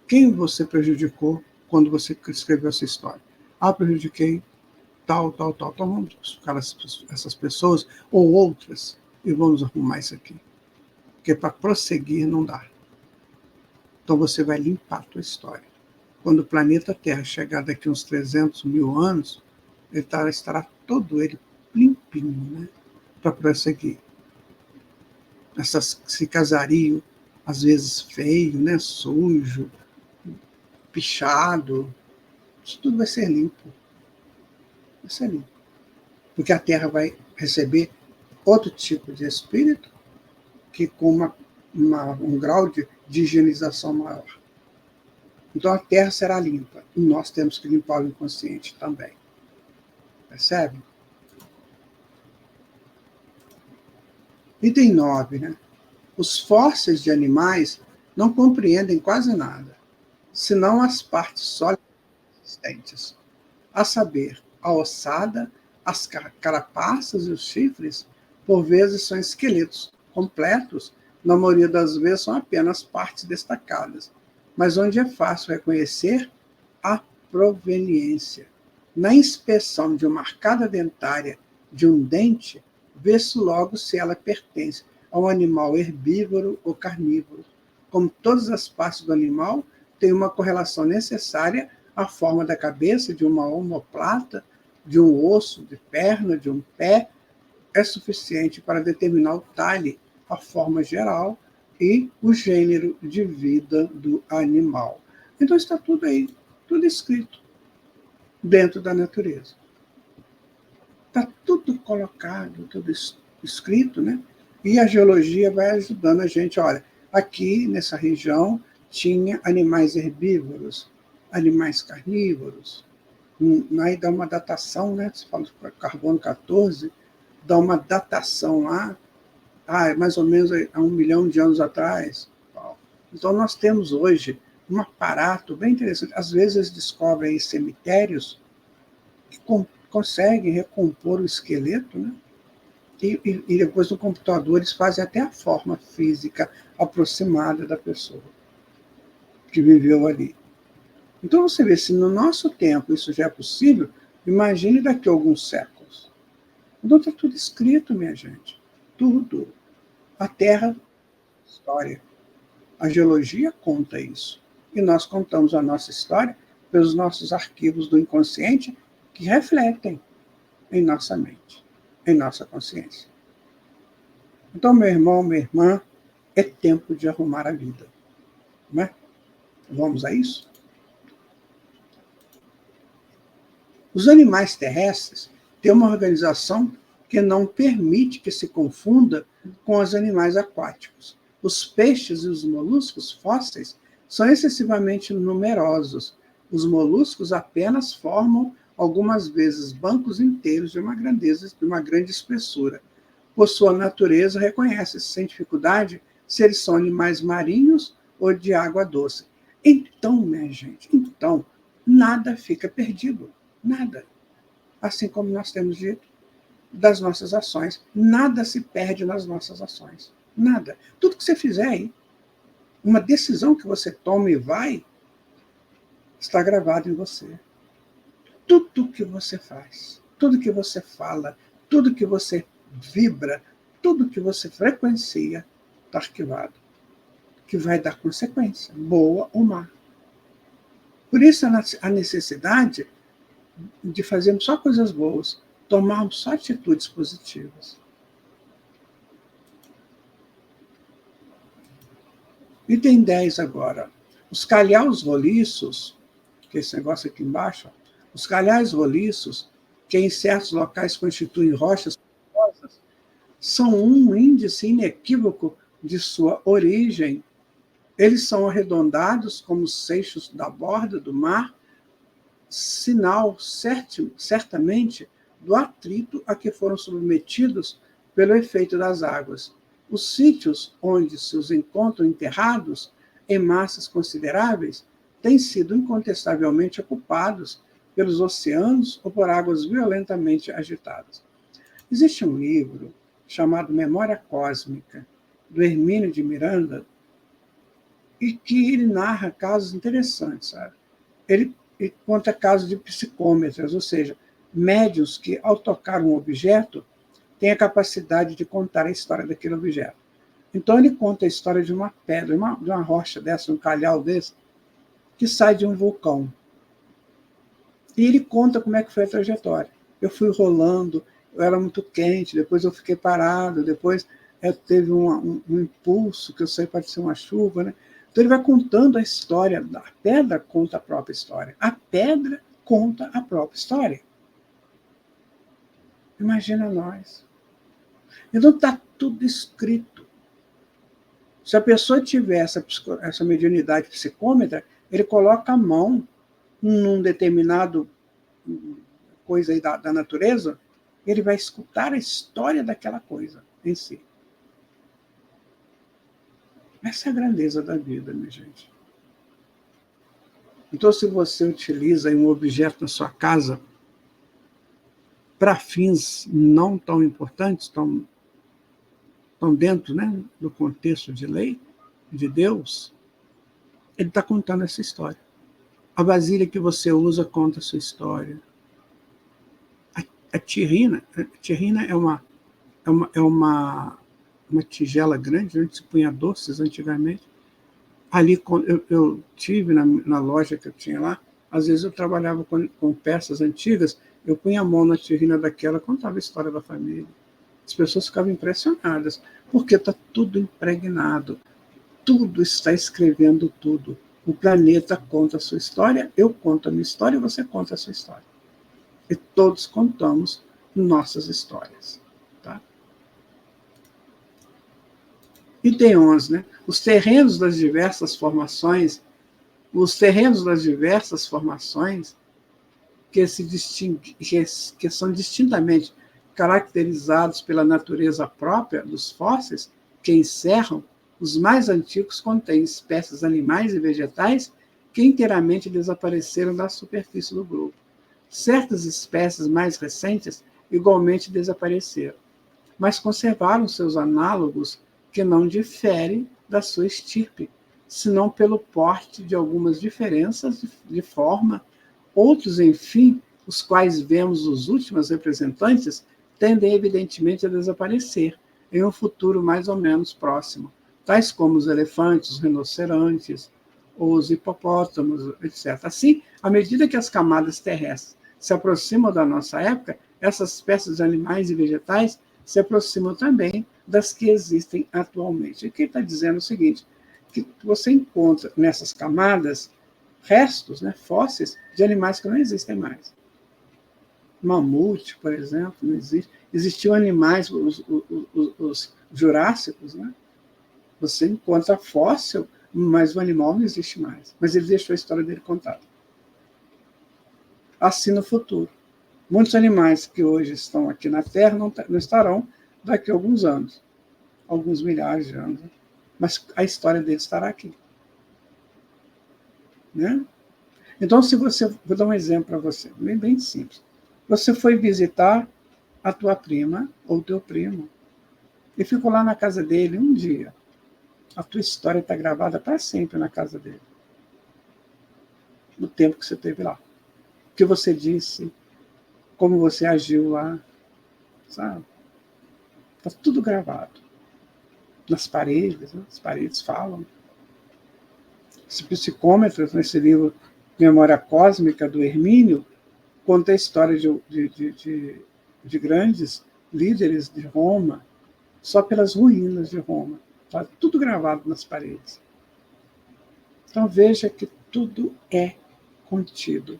A: quem você prejudicou quando você escreveu essa história. Ah, prejudiquei tal. Então vamos buscar essas pessoas ou outras e vamos arrumar isso aqui. Porque para prosseguir não dá. Então você vai limpar a tua história. Quando o planeta Terra chegar daqui uns 300 mil anos, ele estará todo ele limpinho, né? Para prosseguir. Esse casario, às vezes feio, né? Sujo, pichado, Isso tudo vai ser limpo. Vai ser limpo. Porque a Terra vai receber outro tipo de espírito que com um grau de higienização maior. Então a Terra será limpa. E nós temos que limpar o inconsciente também. Percebe? Item 9, né? Os fósseis de animais não compreendem quase nada, senão as partes sólidas existentes, a saber, a ossada, as carapaças e os chifres, por vezes são esqueletos completos, na maioria das vezes são apenas partes destacadas, mas onde é fácil reconhecer a proveniência. Na inspeção de uma arcada dentária de um dente, vê-se logo se ela pertence a um animal herbívoro ou carnívoro. Como todas as partes do animal, tem uma correlação necessária à forma da cabeça, de uma omoplata, de um osso, de perna, de um pé, é suficiente para determinar o talhe, a forma geral e o gênero de vida do animal. Então está tudo aí, tudo escrito dentro da natureza. Está tudo colocado, tudo escrito, né? E a geologia vai ajudando a gente. Olha, aqui nessa região tinha animais herbívoros, animais carnívoros. Aí dá uma datação, né? Você fala de carbono 14, dá uma datação lá, mais ou menos há 1 milhão de anos atrás. Então nós temos hoje um aparato bem interessante. Às vezes eles descobrem aí cemitérios que conseguem recompor o esqueleto, né? E depois no computador eles fazem até a forma física aproximada da pessoa que viveu ali. Então você vê, se no nosso tempo isso já é possível, imagine daqui a alguns séculos. Então está tudo escrito, minha gente. Tudo. A Terra, história. A geologia conta isso. E nós contamos a nossa história pelos nossos arquivos do inconsciente que refletem em nossa mente, em nossa consciência. Então, meu irmão, minha irmã, é tempo de arrumar a vida. Não é? Vamos a isso? Os animais terrestres têm uma organização que não permite que se confunda com os animais aquáticos. Os peixes e os moluscos fósseis são excessivamente numerosos. Os moluscos apenas formam algumas vezes bancos inteiros de uma grande espessura. Por sua natureza, reconhece-se sem dificuldade se eles são animais marinhos ou de água doce. Então, minha gente, nada fica perdido. Nada. Assim como nós temos dito das nossas ações, nada se perde nas nossas ações. Nada. Tudo que você fizer aí, uma decisão que você toma e vai, está gravado em você. Tudo que você faz, tudo que você fala, tudo que você vibra, tudo que você frequencia, está arquivado. Que vai dar consequência, boa ou má. Por isso a necessidade de fazermos só coisas boas, tomarmos só atitudes positivas. Item 10 agora. Os calhaus roliços, que é esse negócio aqui embaixo, os calhaus roliços, que em certos locais constituem rochas porosas, são um índice inequívoco de sua origem. Eles são arredondados como os seixos da borda do mar, sinal certamente do atrito a que foram submetidos pelo efeito das águas. Os sítios onde se os encontram enterrados em massas consideráveis têm sido incontestavelmente ocupados pelos oceanos ou por águas violentamente agitadas. Existe um livro chamado Memória Cósmica, do Hermínio de Miranda, e que ele narra casos interessantes, sabe? Ele conta casos de psicômetras, ou seja, médiuns que, ao tocar um objeto, têm a capacidade de contar a história daquele objeto. Então, ele conta a história de uma pedra, de uma rocha dessa, um calhau desse, que sai de um vulcão. E ele conta como é que foi a trajetória. Eu fui rolando, eu era muito quente, depois eu fiquei parado, depois teve um impulso, que eu sei parecia uma chuva, né? Então ele vai contando a história, a pedra conta a própria história. A pedra conta a própria história. Imagina nós. Então está tudo escrito. Se a pessoa tiver essa mediunidade psicômetra, ele coloca a mão num determinado coisa aí da natureza, ele vai escutar a história daquela coisa em si. Essa é a grandeza da vida, minha gente. Então, se você utiliza um objeto na sua casa para fins não tão importantes, estão dentro, né, do contexto de lei, de Deus, ele está contando essa história. A vasilha que você usa conta a sua história. A tirrina é uma tigela grande, onde se punha doces antigamente. Ali, eu tive na loja que eu tinha lá, às vezes eu trabalhava com peças antigas, eu punha a mão na tirrina daquela, contava a história da família. As pessoas ficavam impressionadas, porque está tudo impregnado, tudo está escrevendo tudo. O planeta conta a sua história, eu conto a minha história e você conta a sua história. E todos contamos nossas histórias. Tá? Item 11, né? Os terrenos das diversas formações que são distintamente caracterizados pela natureza própria dos fósseis que encerram, os mais antigos contêm espécies animais e vegetais que inteiramente desapareceram da superfície do globo. Certas espécies mais recentes igualmente desapareceram, mas conservaram seus análogos que não diferem da sua estirpe, senão pelo porte de algumas diferenças de forma. Outros, enfim, os quais vemos os últimos representantes, tendem evidentemente a desaparecer em um futuro mais ou menos próximo, tais como os elefantes, os rinocerontes, os hipopótamos, etc. Assim, à medida que as camadas terrestres se aproximam da nossa época, essas espécies de animais e vegetais se aproximam também das que existem atualmente. Aqui está dizendo o seguinte, que você encontra nessas camadas restos, né, fósseis, de animais que não existem mais. Mamute, por exemplo, não existe. Existiam animais, os jurássicos, né? Você encontra fóssil, mas o animal não existe mais. Mas ele deixou a história dele contada. Assim no futuro. Muitos animais que hoje estão aqui na Terra não estarão daqui a alguns anos, alguns milhares de anos. Mas a história deles estará aqui. Né? Então, se você... Vou dar um exemplo para você, bem simples. Você foi visitar a tua prima ou teu primo e ficou lá na casa dele um dia. A tua história está gravada para sempre na casa dele. No tempo que você esteve lá. O que você disse, como você agiu lá, sabe? Está tudo gravado. Nas paredes, né? As paredes falam. Esse psicômetro, nesse livro Memória Cósmica, do Hermínio, conta a história de grandes líderes de Roma, só pelas ruínas de Roma. Está tudo gravado nas paredes. Então veja que tudo é contido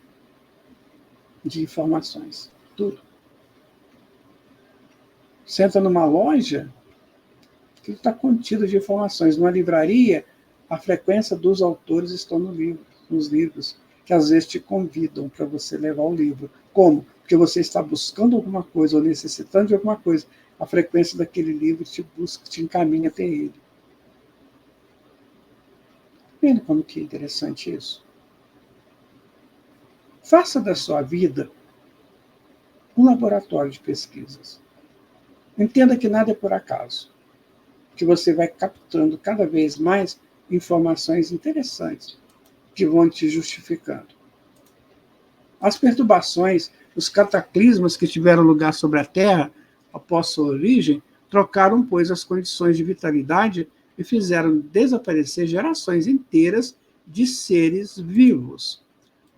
A: de informações. Tudo. Você entra numa loja, tudo está contido de informações. Numa livraria, a frequência dos autores estão nos livros, que às vezes te convidam para você levar o livro. Como? Porque você está buscando alguma coisa ou necessitando de alguma coisa. A frequência daquele livro te busca, te encaminha até ele. Vendo como que é interessante isso? Faça da sua vida um laboratório de pesquisas. Entenda que nada é por acaso. Que você vai captando cada vez mais informações interessantes que vão te justificando. As perturbações, os cataclismas que tiveram lugar sobre a Terra após sua origem, trocaram, pois, as condições de vitalidade e fizeram desaparecer gerações inteiras de seres vivos.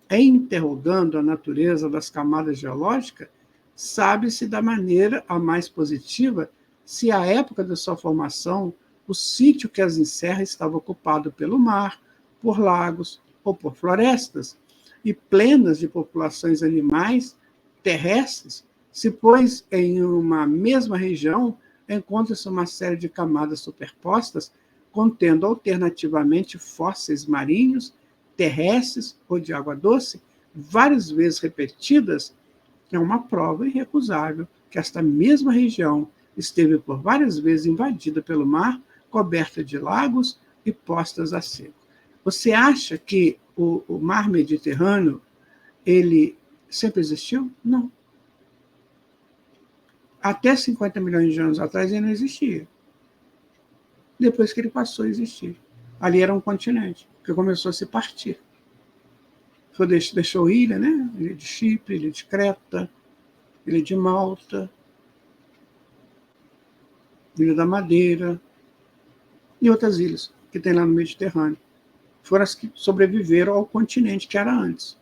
A: Em interrogando a natureza das camadas geológicas, sabe-se da maneira a mais positiva se à época da sua formação o sítio que as encerra estava ocupado pelo mar, por lagos ou por florestas, e plenas de populações animais terrestres, se pois em uma mesma região encontra-se uma série de camadas superpostas, contendo alternativamente fósseis marinhos, terrestres ou de água doce, várias vezes repetidas, é uma prova irrecusável que esta mesma região esteve por várias vezes invadida pelo mar, coberta de lagos e postas a seco. Você acha que o mar Mediterrâneo ele sempre existiu? Não. Até 50 milhões de anos atrás ele não existia. Depois que ele passou a existir. Ali era um continente que começou a se partir. Deixou ilha, né? Ilha de Chipre, ilha de Creta, ilha de Malta, ilha da Madeira e outras ilhas que tem lá no Mediterrâneo. Foram as que sobreviveram ao continente que era antes.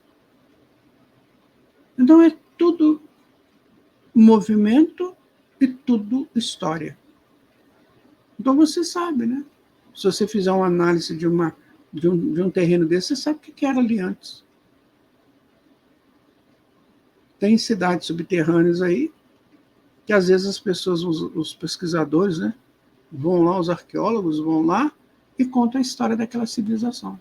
A: Então é tudo movimento e tudo história. Então você sabe, né? Se você fizer uma análise de um terreno desse, você sabe o que era ali antes. Tem cidades subterrâneas aí, que às vezes as pessoas, os pesquisadores, né, vão lá, os arqueólogos vão lá e contam a história daquela civilização.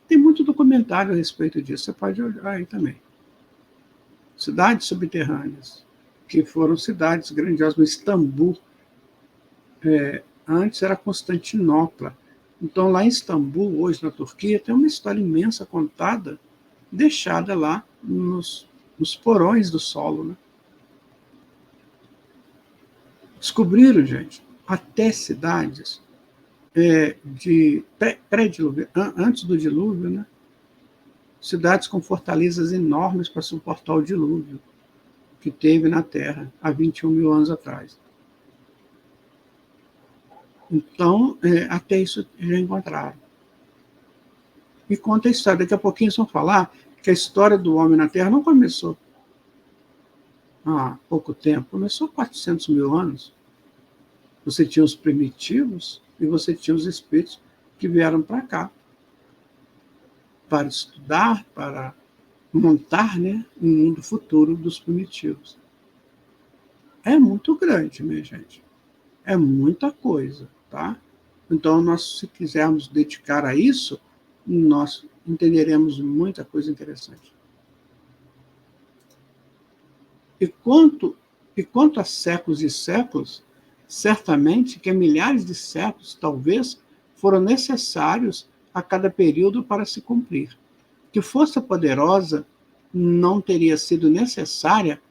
A: Tem muito documentário a respeito disso, você pode olhar aí também. Cidades subterrâneas, que foram cidades grandiosas, no Istambul, antes era Constantinopla. Então, lá em Istambul, hoje na Turquia, tem uma história imensa contada, deixada lá nos porões do solo. Né? Descobriram, gente, até cidades de pré-dilúvio, antes do dilúvio, né? Cidades com fortalezas enormes para suportar o dilúvio que teve na Terra há 21 mil anos atrás. Então, até isso já encontraram. E conta a história. Daqui a pouquinho eles vão falar que a história do homem na Terra não começou há pouco tempo, começou há 400 mil anos. Você tinha os primitivos e você tinha os espíritos que vieram para cá para estudar, para montar, né, um mundo futuro dos primitivos. É muito grande, minha gente. É muita coisa, tá? Então, nós, se quisermos dedicar a isso, nós entenderemos muita coisa interessante. E quanto a séculos e séculos, certamente que milhares de séculos, talvez, foram necessários a cada período para se cumprir. Que força poderosa não teria sido necessária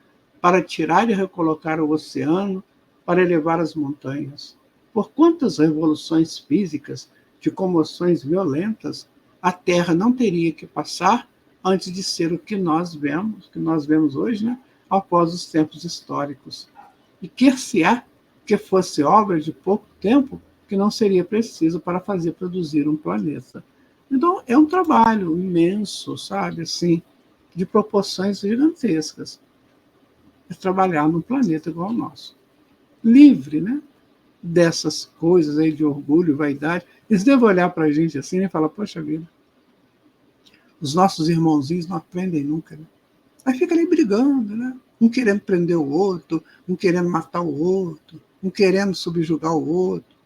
A: para tirar e recolocar o oceano, para elevar as montanhas? Por quantas revoluções físicas, de comoções violentas, a Terra não teria que passar antes de ser o que nós vemos hoje, né? Após os tempos históricos. E quer-se-á que fosse obra de pouco tempo que não seria preciso para fazer produzir um planeta. Então, é um trabalho imenso, sabe, assim, de proporções gigantescas. É trabalhar num planeta igual ao nosso. Livre, né? Dessas coisas aí de orgulho, vaidade. Eles devem olhar para a gente assim e falar, poxa vida, os nossos irmãozinhos não aprendem nunca, né? Aí fica ali brigando, né? Um querendo prender o outro, um querendo matar o outro, um querendo subjugar o outro.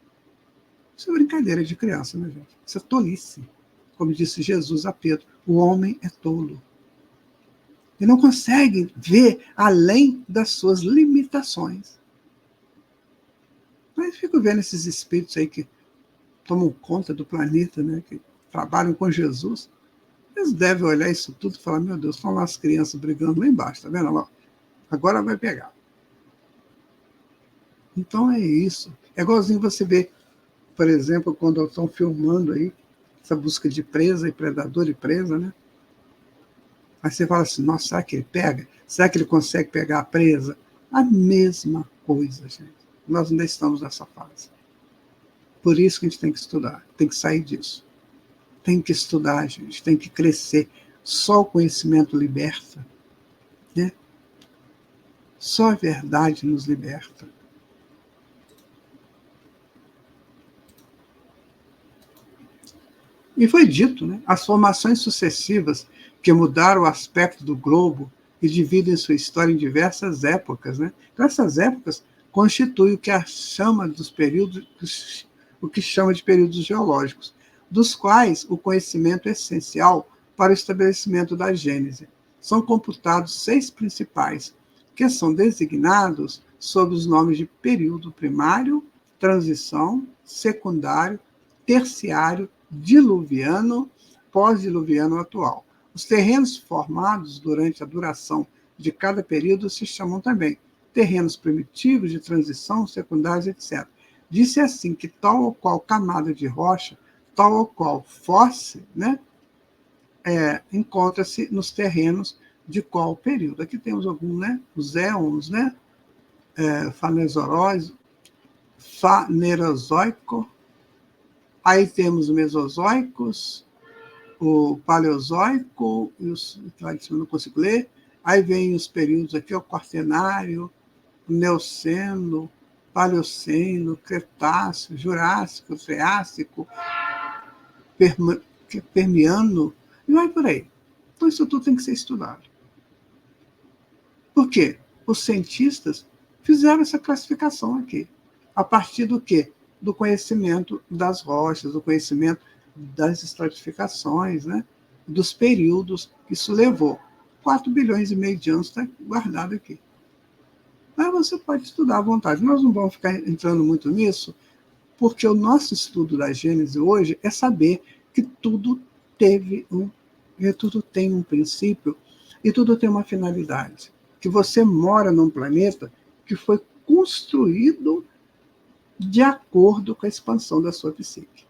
A: Isso é brincadeira de criança, né, gente? Isso é tolice. Como disse Jesus a Pedro, o homem é tolo. Ele não consegue ver além das suas limitações. Mas fico vendo esses espíritos aí que tomam conta do planeta, né, que trabalham com Jesus. Eles devem olhar isso tudo e falar, meu Deus, estão lá as crianças brigando lá embaixo, tá vendo? Lá, agora vai pegar. Então é isso. É igualzinho você ver, por exemplo, quando estão filmando aí essa busca de presa e predador e presa, né? Aí você fala assim, nossa, será que ele pega? Será que ele consegue pegar a presa? A mesma coisa, gente. Nós ainda estamos nessa fase. Por isso que a gente tem que estudar, tem que sair disso. Tem que estudar, gente, tem que crescer. Só o conhecimento liberta, né? Só a verdade nos liberta. E foi dito, né? As formações sucessivas que mudaram o aspecto do globo e dividem sua história em diversas épocas, né? Então, essas épocas constituem o que chama dos períodos, o que chama de períodos geológicos, dos quais o conhecimento é essencial para o estabelecimento da Gênese. São computados 6 principais, que são designados sob os nomes de período primário, transição, secundário, terciário, diluviano, pós-diluviano atual. Os terrenos formados durante a duração de cada período se chamam também terrenos primitivos, de transição, secundários, etc. Disse assim que tal ou qual camada de rocha, tal ou qual fosse, né, encontra-se nos terrenos de qual período. Aqui temos alguns, né, os éons, né, fanerozoico, aí temos os mesozoicos, o paleozoico, e os que eu não consigo ler, aí vem os períodos aqui, o quaternário, o Neoceno, Paleoceno, Cretáceo, Jurássico, Triássico, Permiano, e vai por aí. Então, isso tudo tem que ser estudado. Por quê? Os cientistas fizeram essa classificação aqui. A partir do quê? Do conhecimento das rochas, do conhecimento das estratificações, né? Dos períodos que isso levou. 4 bilhões e meio de anos está guardado aqui. Mas você pode estudar à vontade. Nós não vamos ficar entrando muito nisso, porque o nosso estudo da Gênese hoje é saber que tudo tem um princípio e tudo tem uma finalidade. Que você mora num planeta que foi construído de acordo com a expansão da sua psique.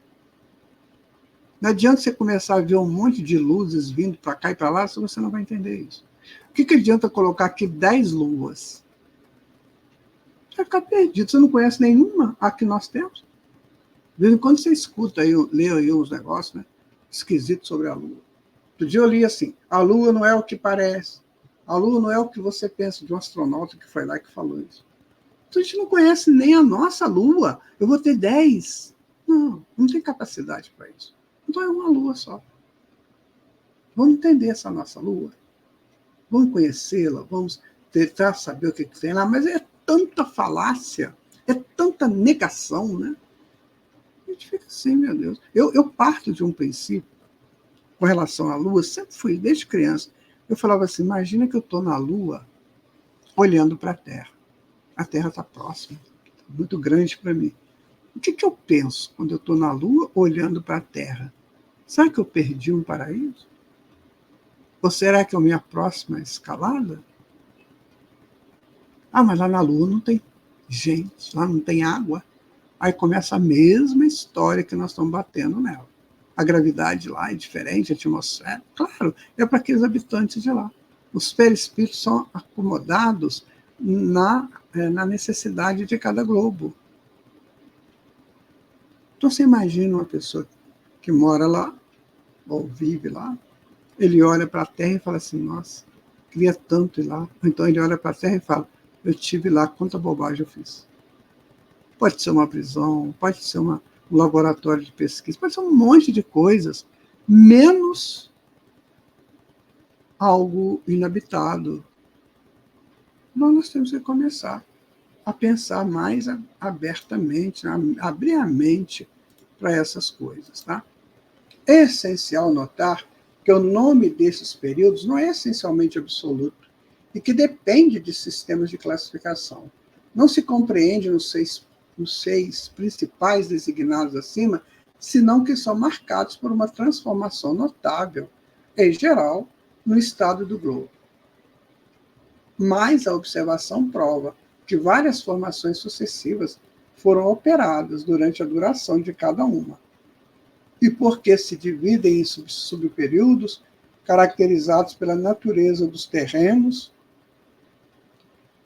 A: Não adianta você começar a ver um monte de luzes vindo para cá e para lá, se você não vai entender isso. O que adianta colocar aqui 10 luas? Você vai ficar perdido, você não conhece nenhuma a que nós temos. De vez em quando você escuta, lê aí uns negócios, né, esquisitos sobre a Lua. Outro dia eu li assim, a Lua não é o que parece, a Lua não é o que você pensa, de um astronauta que foi lá e que falou isso. Então a gente não conhece nem a nossa Lua. Eu vou ter 10. Não tem capacidade para isso. Então é uma Lua só. Vamos entender essa nossa Lua. Vamos conhecê-la, vamos tentar saber o que tem lá, mas é tanta falácia, é tanta negação, né? A gente fica assim, meu Deus. Eu parto de um princípio com relação à Lua, sempre fui, desde criança. Eu falava assim, imagina que eu estou na Lua olhando para a Terra. A Terra está próxima, muito grande para mim. O que eu penso quando eu estou na Lua olhando para a Terra? Será que eu perdi um paraíso? Ou será que é a minha próxima escalada? Ah, mas lá na Lua não tem gente, lá não tem água. Aí começa a mesma história que nós estamos batendo nela. A gravidade lá é diferente, a atmosfera. Claro, é para aqueles habitantes de lá. Os perispíritos são acomodados na necessidade de cada globo. Então você imagina uma pessoa que mora lá, ou vive lá, ele olha para a Terra e fala assim, nossa, queria tanto ir lá. Ou então ele olha para a Terra e fala, eu estive lá, quanta bobagem eu fiz. Pode ser uma prisão, pode ser um laboratório de pesquisa, pode ser um monte de coisas, menos algo inabitado. Então nós temos que começar a pensar mais abertamente, abrir a mente para essas coisas. Tá? É essencial notar que o nome desses períodos não é essencialmente absoluto e que depende de sistemas de classificação. Não se compreende nos seis principais designados acima, senão que são marcados por uma transformação notável, em geral, no estado do globo. Mas a observação prova que várias formações sucessivas foram operadas durante a duração de cada uma, e porque se dividem em subperíodos caracterizados pela natureza dos terrenos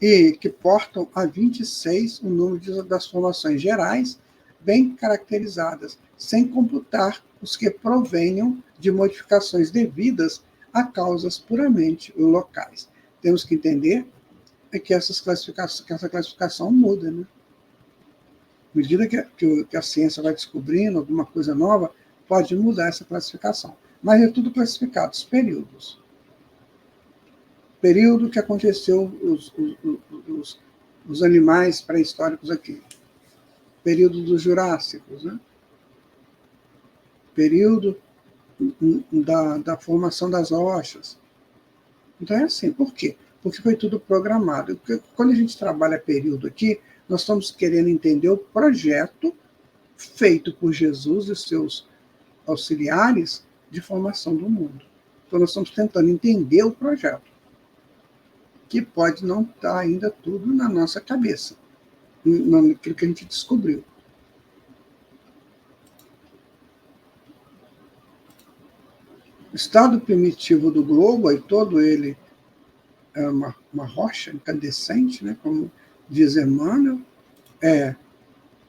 A: e que portam a 26 o número das formações gerais bem caracterizadas, sem computar os que provenham de modificações devidas a causas puramente locais. Temos que entender que essa classificação muda, né? À medida que a ciência vai descobrindo alguma coisa nova, pode mudar essa classificação. Mas é tudo classificado, os períodos. Período que aconteceu os animais pré-históricos aqui. Período dos Jurássicos, né? Período da formação das rochas. Então é assim, por quê? Porque foi tudo programado. Porque quando a gente trabalha período aqui, nós estamos querendo entender o projeto feito por Jesus e seus auxiliares de formação do mundo. Então nós estamos tentando entender o projeto, que pode não estar ainda tudo na nossa cabeça, naquilo que a gente descobriu. O estado primitivo do globo, aí todo ele é uma rocha incandescente, né, como diz Emmanuel,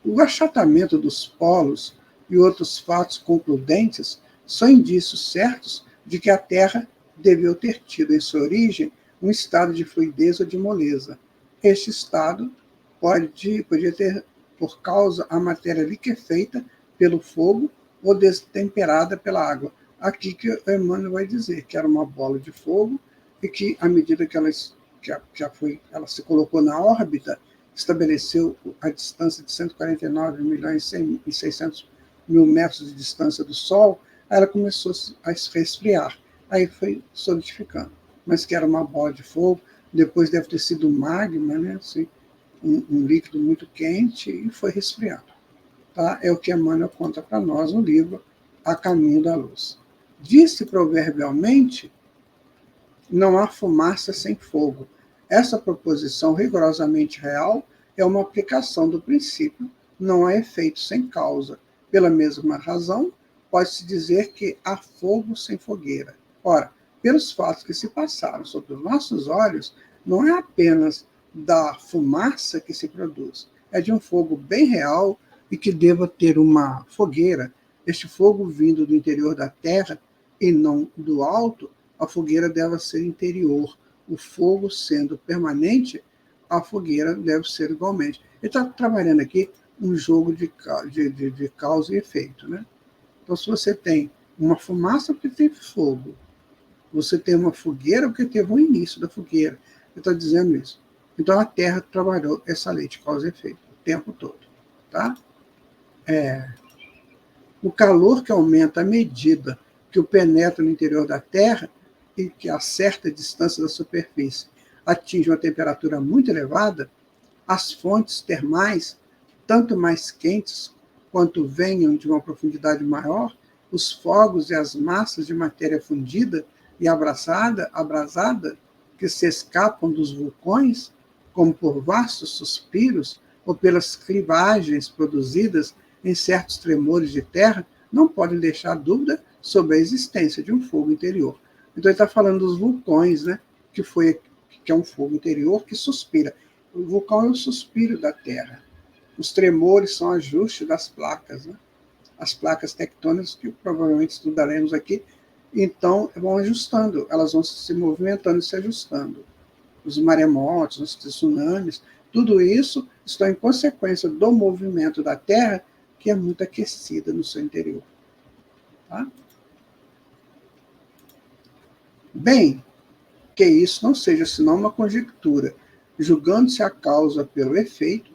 A: o achatamento dos polos e outros fatos concludentes são indícios certos de que a Terra deveu ter tido em sua origem um estado de fluidez ou de moleza. Este estado podia ter, por causa a matéria liquefeita pelo fogo ou destemperada pela água. Aqui que Emmanuel vai dizer que era uma bola de fogo e que, à medida que ela se colocou na órbita, estabeleceu a distância de 149.600.000 metros de distância do Sol, aí ela começou a se resfriar. Aí foi solidificando. Mas que era uma bola de fogo, depois deve ter sido magma, né? Assim, um líquido muito quente, e foi resfriado. Tá? É o que Emmanuel conta para nós no livro A Caminho da Luz. Disse proverbialmente, não há fumaça sem fogo. Essa proposição rigorosamente real é uma aplicação do princípio, não há efeito sem causa. Pela mesma razão, pode-se dizer que há fogo sem fogueira. Ora, pelos fatos que se passaram sobre os nossos olhos, não é apenas da fumaça que se produz, é de um fogo bem real e que deva ter uma fogueira. Este fogo vindo do interior da terra e não do alto, a fogueira deve ser interior. O fogo sendo permanente, a fogueira deve ser igualmente. Ele está trabalhando aqui um jogo de causa e efeito, né? Então, se você tem uma fumaça, porque teve fogo. Você tem uma fogueira, porque teve um início da fogueira. Ele está dizendo isso. Então, a Terra trabalhou essa lei de causa e efeito o tempo todo. Tá? O calor que aumenta à medida que o penetra no interior da Terra e que a certa distância da superfície atinge uma temperatura muito elevada, as fontes termais, tanto mais quentes quanto venham de uma profundidade maior, os fogos e as massas de matéria fundida e abrasada, que se escapam dos vulcões, como por vastos suspiros ou pelas clivagens produzidas em certos tremores de terra, não podem deixar dúvida sobre a existência de um fogo interior. Então ele está falando dos vulcões, né? que é um fogo interior que suspira. O vulcão é o suspiro da Terra. Os tremores são ajustes das placas, né? As placas tectônicas que provavelmente estudaremos aqui, então vão ajustando, elas vão se movimentando e se ajustando. Os maremotos, os tsunamis, tudo isso está em consequência do movimento da Terra, que é muito aquecida no seu interior. Tá? Bem, que isso não seja senão uma conjectura, julgando-se a causa pelo efeito,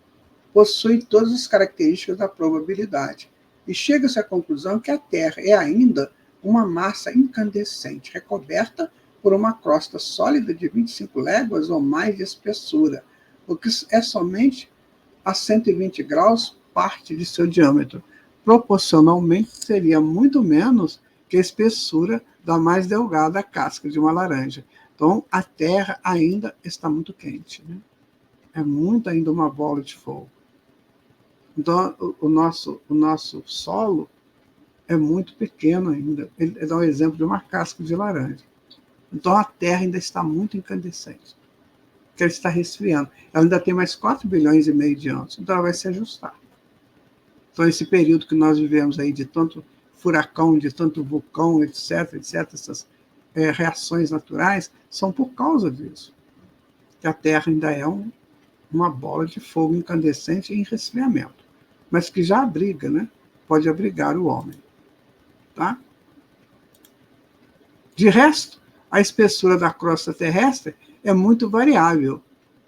A: possui todas as características da probabilidade, e chega-se à conclusão que a Terra é ainda uma massa incandescente, recoberta por uma crosta sólida de 25 léguas ou mais de espessura, o que é somente a 120 graus parte de seu diâmetro. Proporcionalmente, seria muito menos que a espessura da mais delgada casca de uma laranja. Então, a Terra ainda está muito quente. Né? É muito ainda uma bola de fogo. Então, o nosso solo é muito pequeno ainda. Ele dá um exemplo de uma casca de laranja. Então, a Terra ainda está muito incandescente, porque ela está resfriando. Ela ainda tem mais 4 bilhões e meio de anos, então ela vai se ajustar. Então, esse período que nós vivemos aí de tanto furacão, de tanto vulcão, etc., essas reações naturais, são por causa disso. Que a Terra ainda é uma bola de fogo incandescente em resfriamento, mas que já abriga, né? Pode abrigar o homem. Tá? De resto, a espessura da crosta terrestre é muito variável,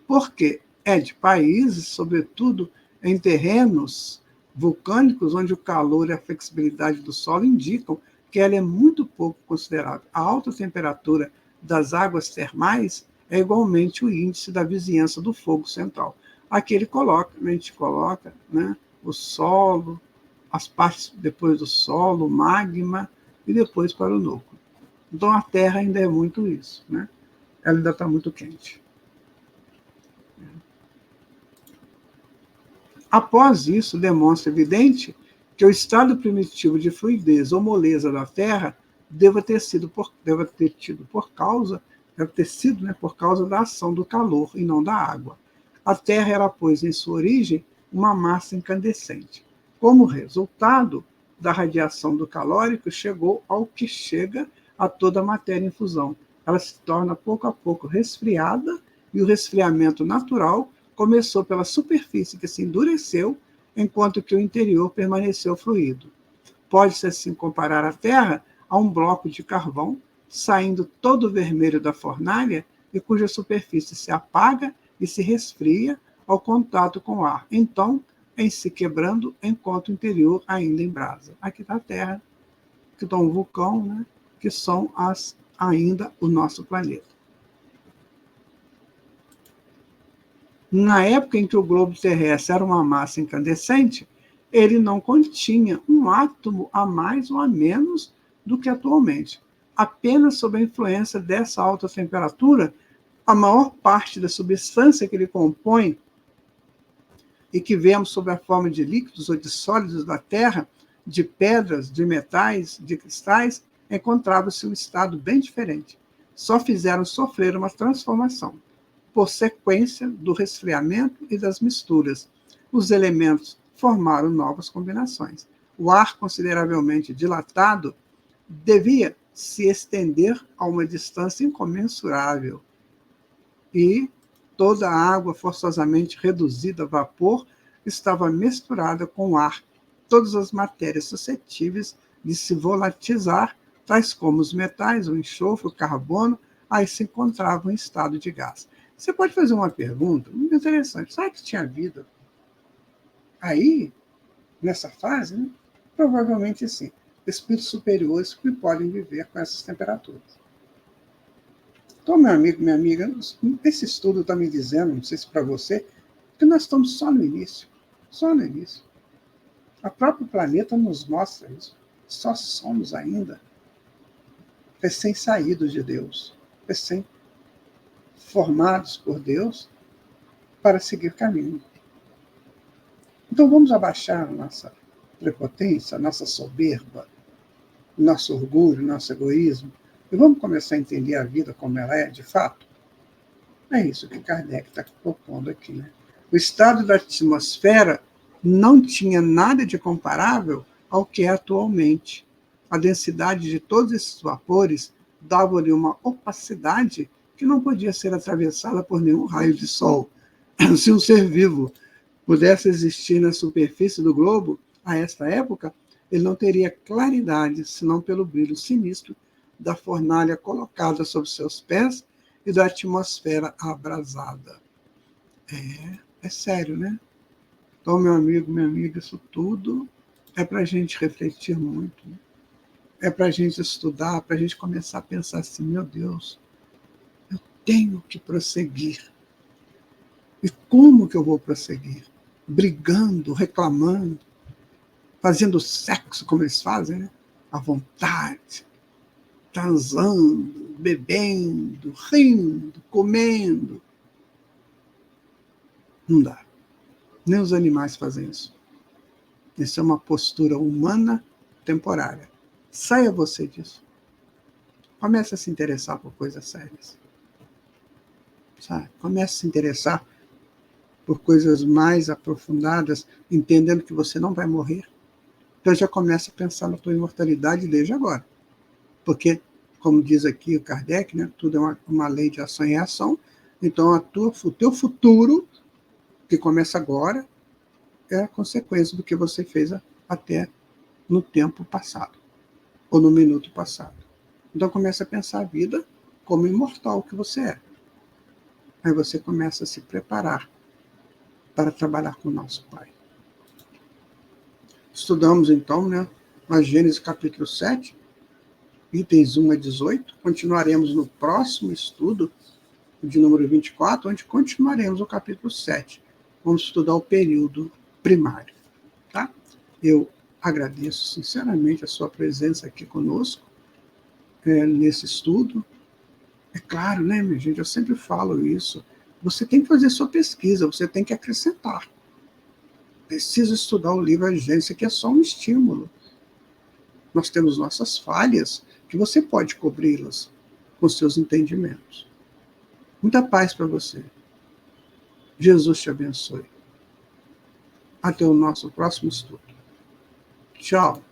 A: porque é de países, sobretudo em terrenos vulcânicos, onde o calor e a flexibilidade do solo indicam que ela é muito pouco considerável. A alta temperatura das águas termais é igualmente o índice da vizinhança do fogo central. Aqui a gente coloca, né, o solo, as partes depois do solo, o magma, e depois para o núcleo. Então a Terra ainda é muito isso, né? Ela ainda está muito quente. Após isso, demonstra evidente que o estado primitivo de fluidez ou moleza da Terra deve ter sido por causa da ação do calor e não da água. A Terra era, pois, em sua origem, uma massa incandescente. Como resultado da radiação do calórico, chegou ao que chega a toda a matéria em fusão. Ela se torna, pouco a pouco, resfriada, e o resfriamento natural começou pela superfície, que se endureceu, enquanto que o interior permaneceu fluido. Pode-se, assim, comparar a Terra a um bloco de carvão, saindo todo vermelho da fornalha e cuja superfície se apaga e se resfria ao contato com o ar. Então, em se quebrando, enquanto o interior ainda em brasa. Aqui está a Terra, que está um vulcão, né, que são ainda o nosso planeta. Na época em que o globo terrestre era uma massa incandescente, ele não continha um átomo a mais ou a menos do que atualmente. Apenas sob a influência dessa alta temperatura, a maior parte da substância que ele compõe e que vemos sob a forma de líquidos ou de sólidos da Terra, de pedras, de metais, de cristais, encontrava-se um estado bem diferente. Só fizeram sofrer uma transformação por sequência do resfriamento e das misturas. Os elementos formaram novas combinações. O ar, consideravelmente dilatado, devia se estender a uma distância incomensurável. E toda a água forçosamente reduzida a vapor estava misturada com o ar. Todas as matérias suscetíveis de se volatilizar, tais como os metais, o enxofre, o carbono, aí se encontravam em estado de gás. Você pode fazer uma pergunta muito interessante. Será que tinha vida aí, nessa fase? Né? Provavelmente sim. Espíritos superiores que podem viver com essas temperaturas. Então, meu amigo, minha amiga, esse estudo está me dizendo, não sei se para você, que nós estamos só no início. Só no início. O próprio planeta nos mostra isso. Só somos ainda recém-saídos de Deus, recém-formados por Deus para seguir caminho. Então vamos abaixar nossa prepotência, nossa soberba, nosso orgulho, nosso egoísmo, e vamos começar a entender a vida como ela é, de fato? É isso que Kardec está propondo aqui. Né? O estado da atmosfera não tinha nada de comparável ao que é atualmente. A densidade de todos esses vapores dava-lhe uma opacidade que não podia ser atravessada por nenhum raio de sol. Se um ser vivo pudesse existir na superfície do globo, a esta época, ele não teria claridade, senão pelo brilho sinistro da fornalha colocada sob seus pés e da atmosfera abrasada. É sério, né? Então, meu amigo, minha amiga, isso tudo é para a gente refletir muito, né? É para a gente estudar, para a gente começar a pensar assim, meu Deus, eu tenho que prosseguir. E como que eu vou prosseguir? Brigando, reclamando, fazendo sexo, como eles fazem, né? À vontade, transando, bebendo, rindo, comendo. Não dá. Nem os animais fazem isso. Isso é uma postura humana temporária. Saia você disso. Comece a se interessar por coisas sérias. Sabe? Comece a se interessar por coisas mais aprofundadas, entendendo que você não vai morrer. Então já começa a pensar na tua imortalidade desde agora. Porque, como diz aqui o Kardec, né, tudo é uma lei de ação e reação. Então o teu futuro, que começa agora, é a consequência do que você fez até no tempo passado, ou no minuto passado. Então comece a pensar a vida como imortal que você é. Aí você começa a se preparar para trabalhar com o nosso Pai. Estudamos então, a Gênesis capítulo 7, itens 1 a 18. Continuaremos no próximo estudo, de número 24, onde continuaremos o capítulo 7. Vamos estudar o período primário. Tá? Eu agradeço sinceramente a sua presença aqui conosco, nesse estudo. É claro, minha gente, eu sempre falo isso. Você tem que fazer sua pesquisa, você tem que acrescentar. Precisa estudar o livro A Gênesis, que é só um estímulo. Nós temos nossas falhas, que você pode cobri-las com seus entendimentos. Muita paz para você. Jesus te abençoe. Até o nosso próximo estudo. Tchau.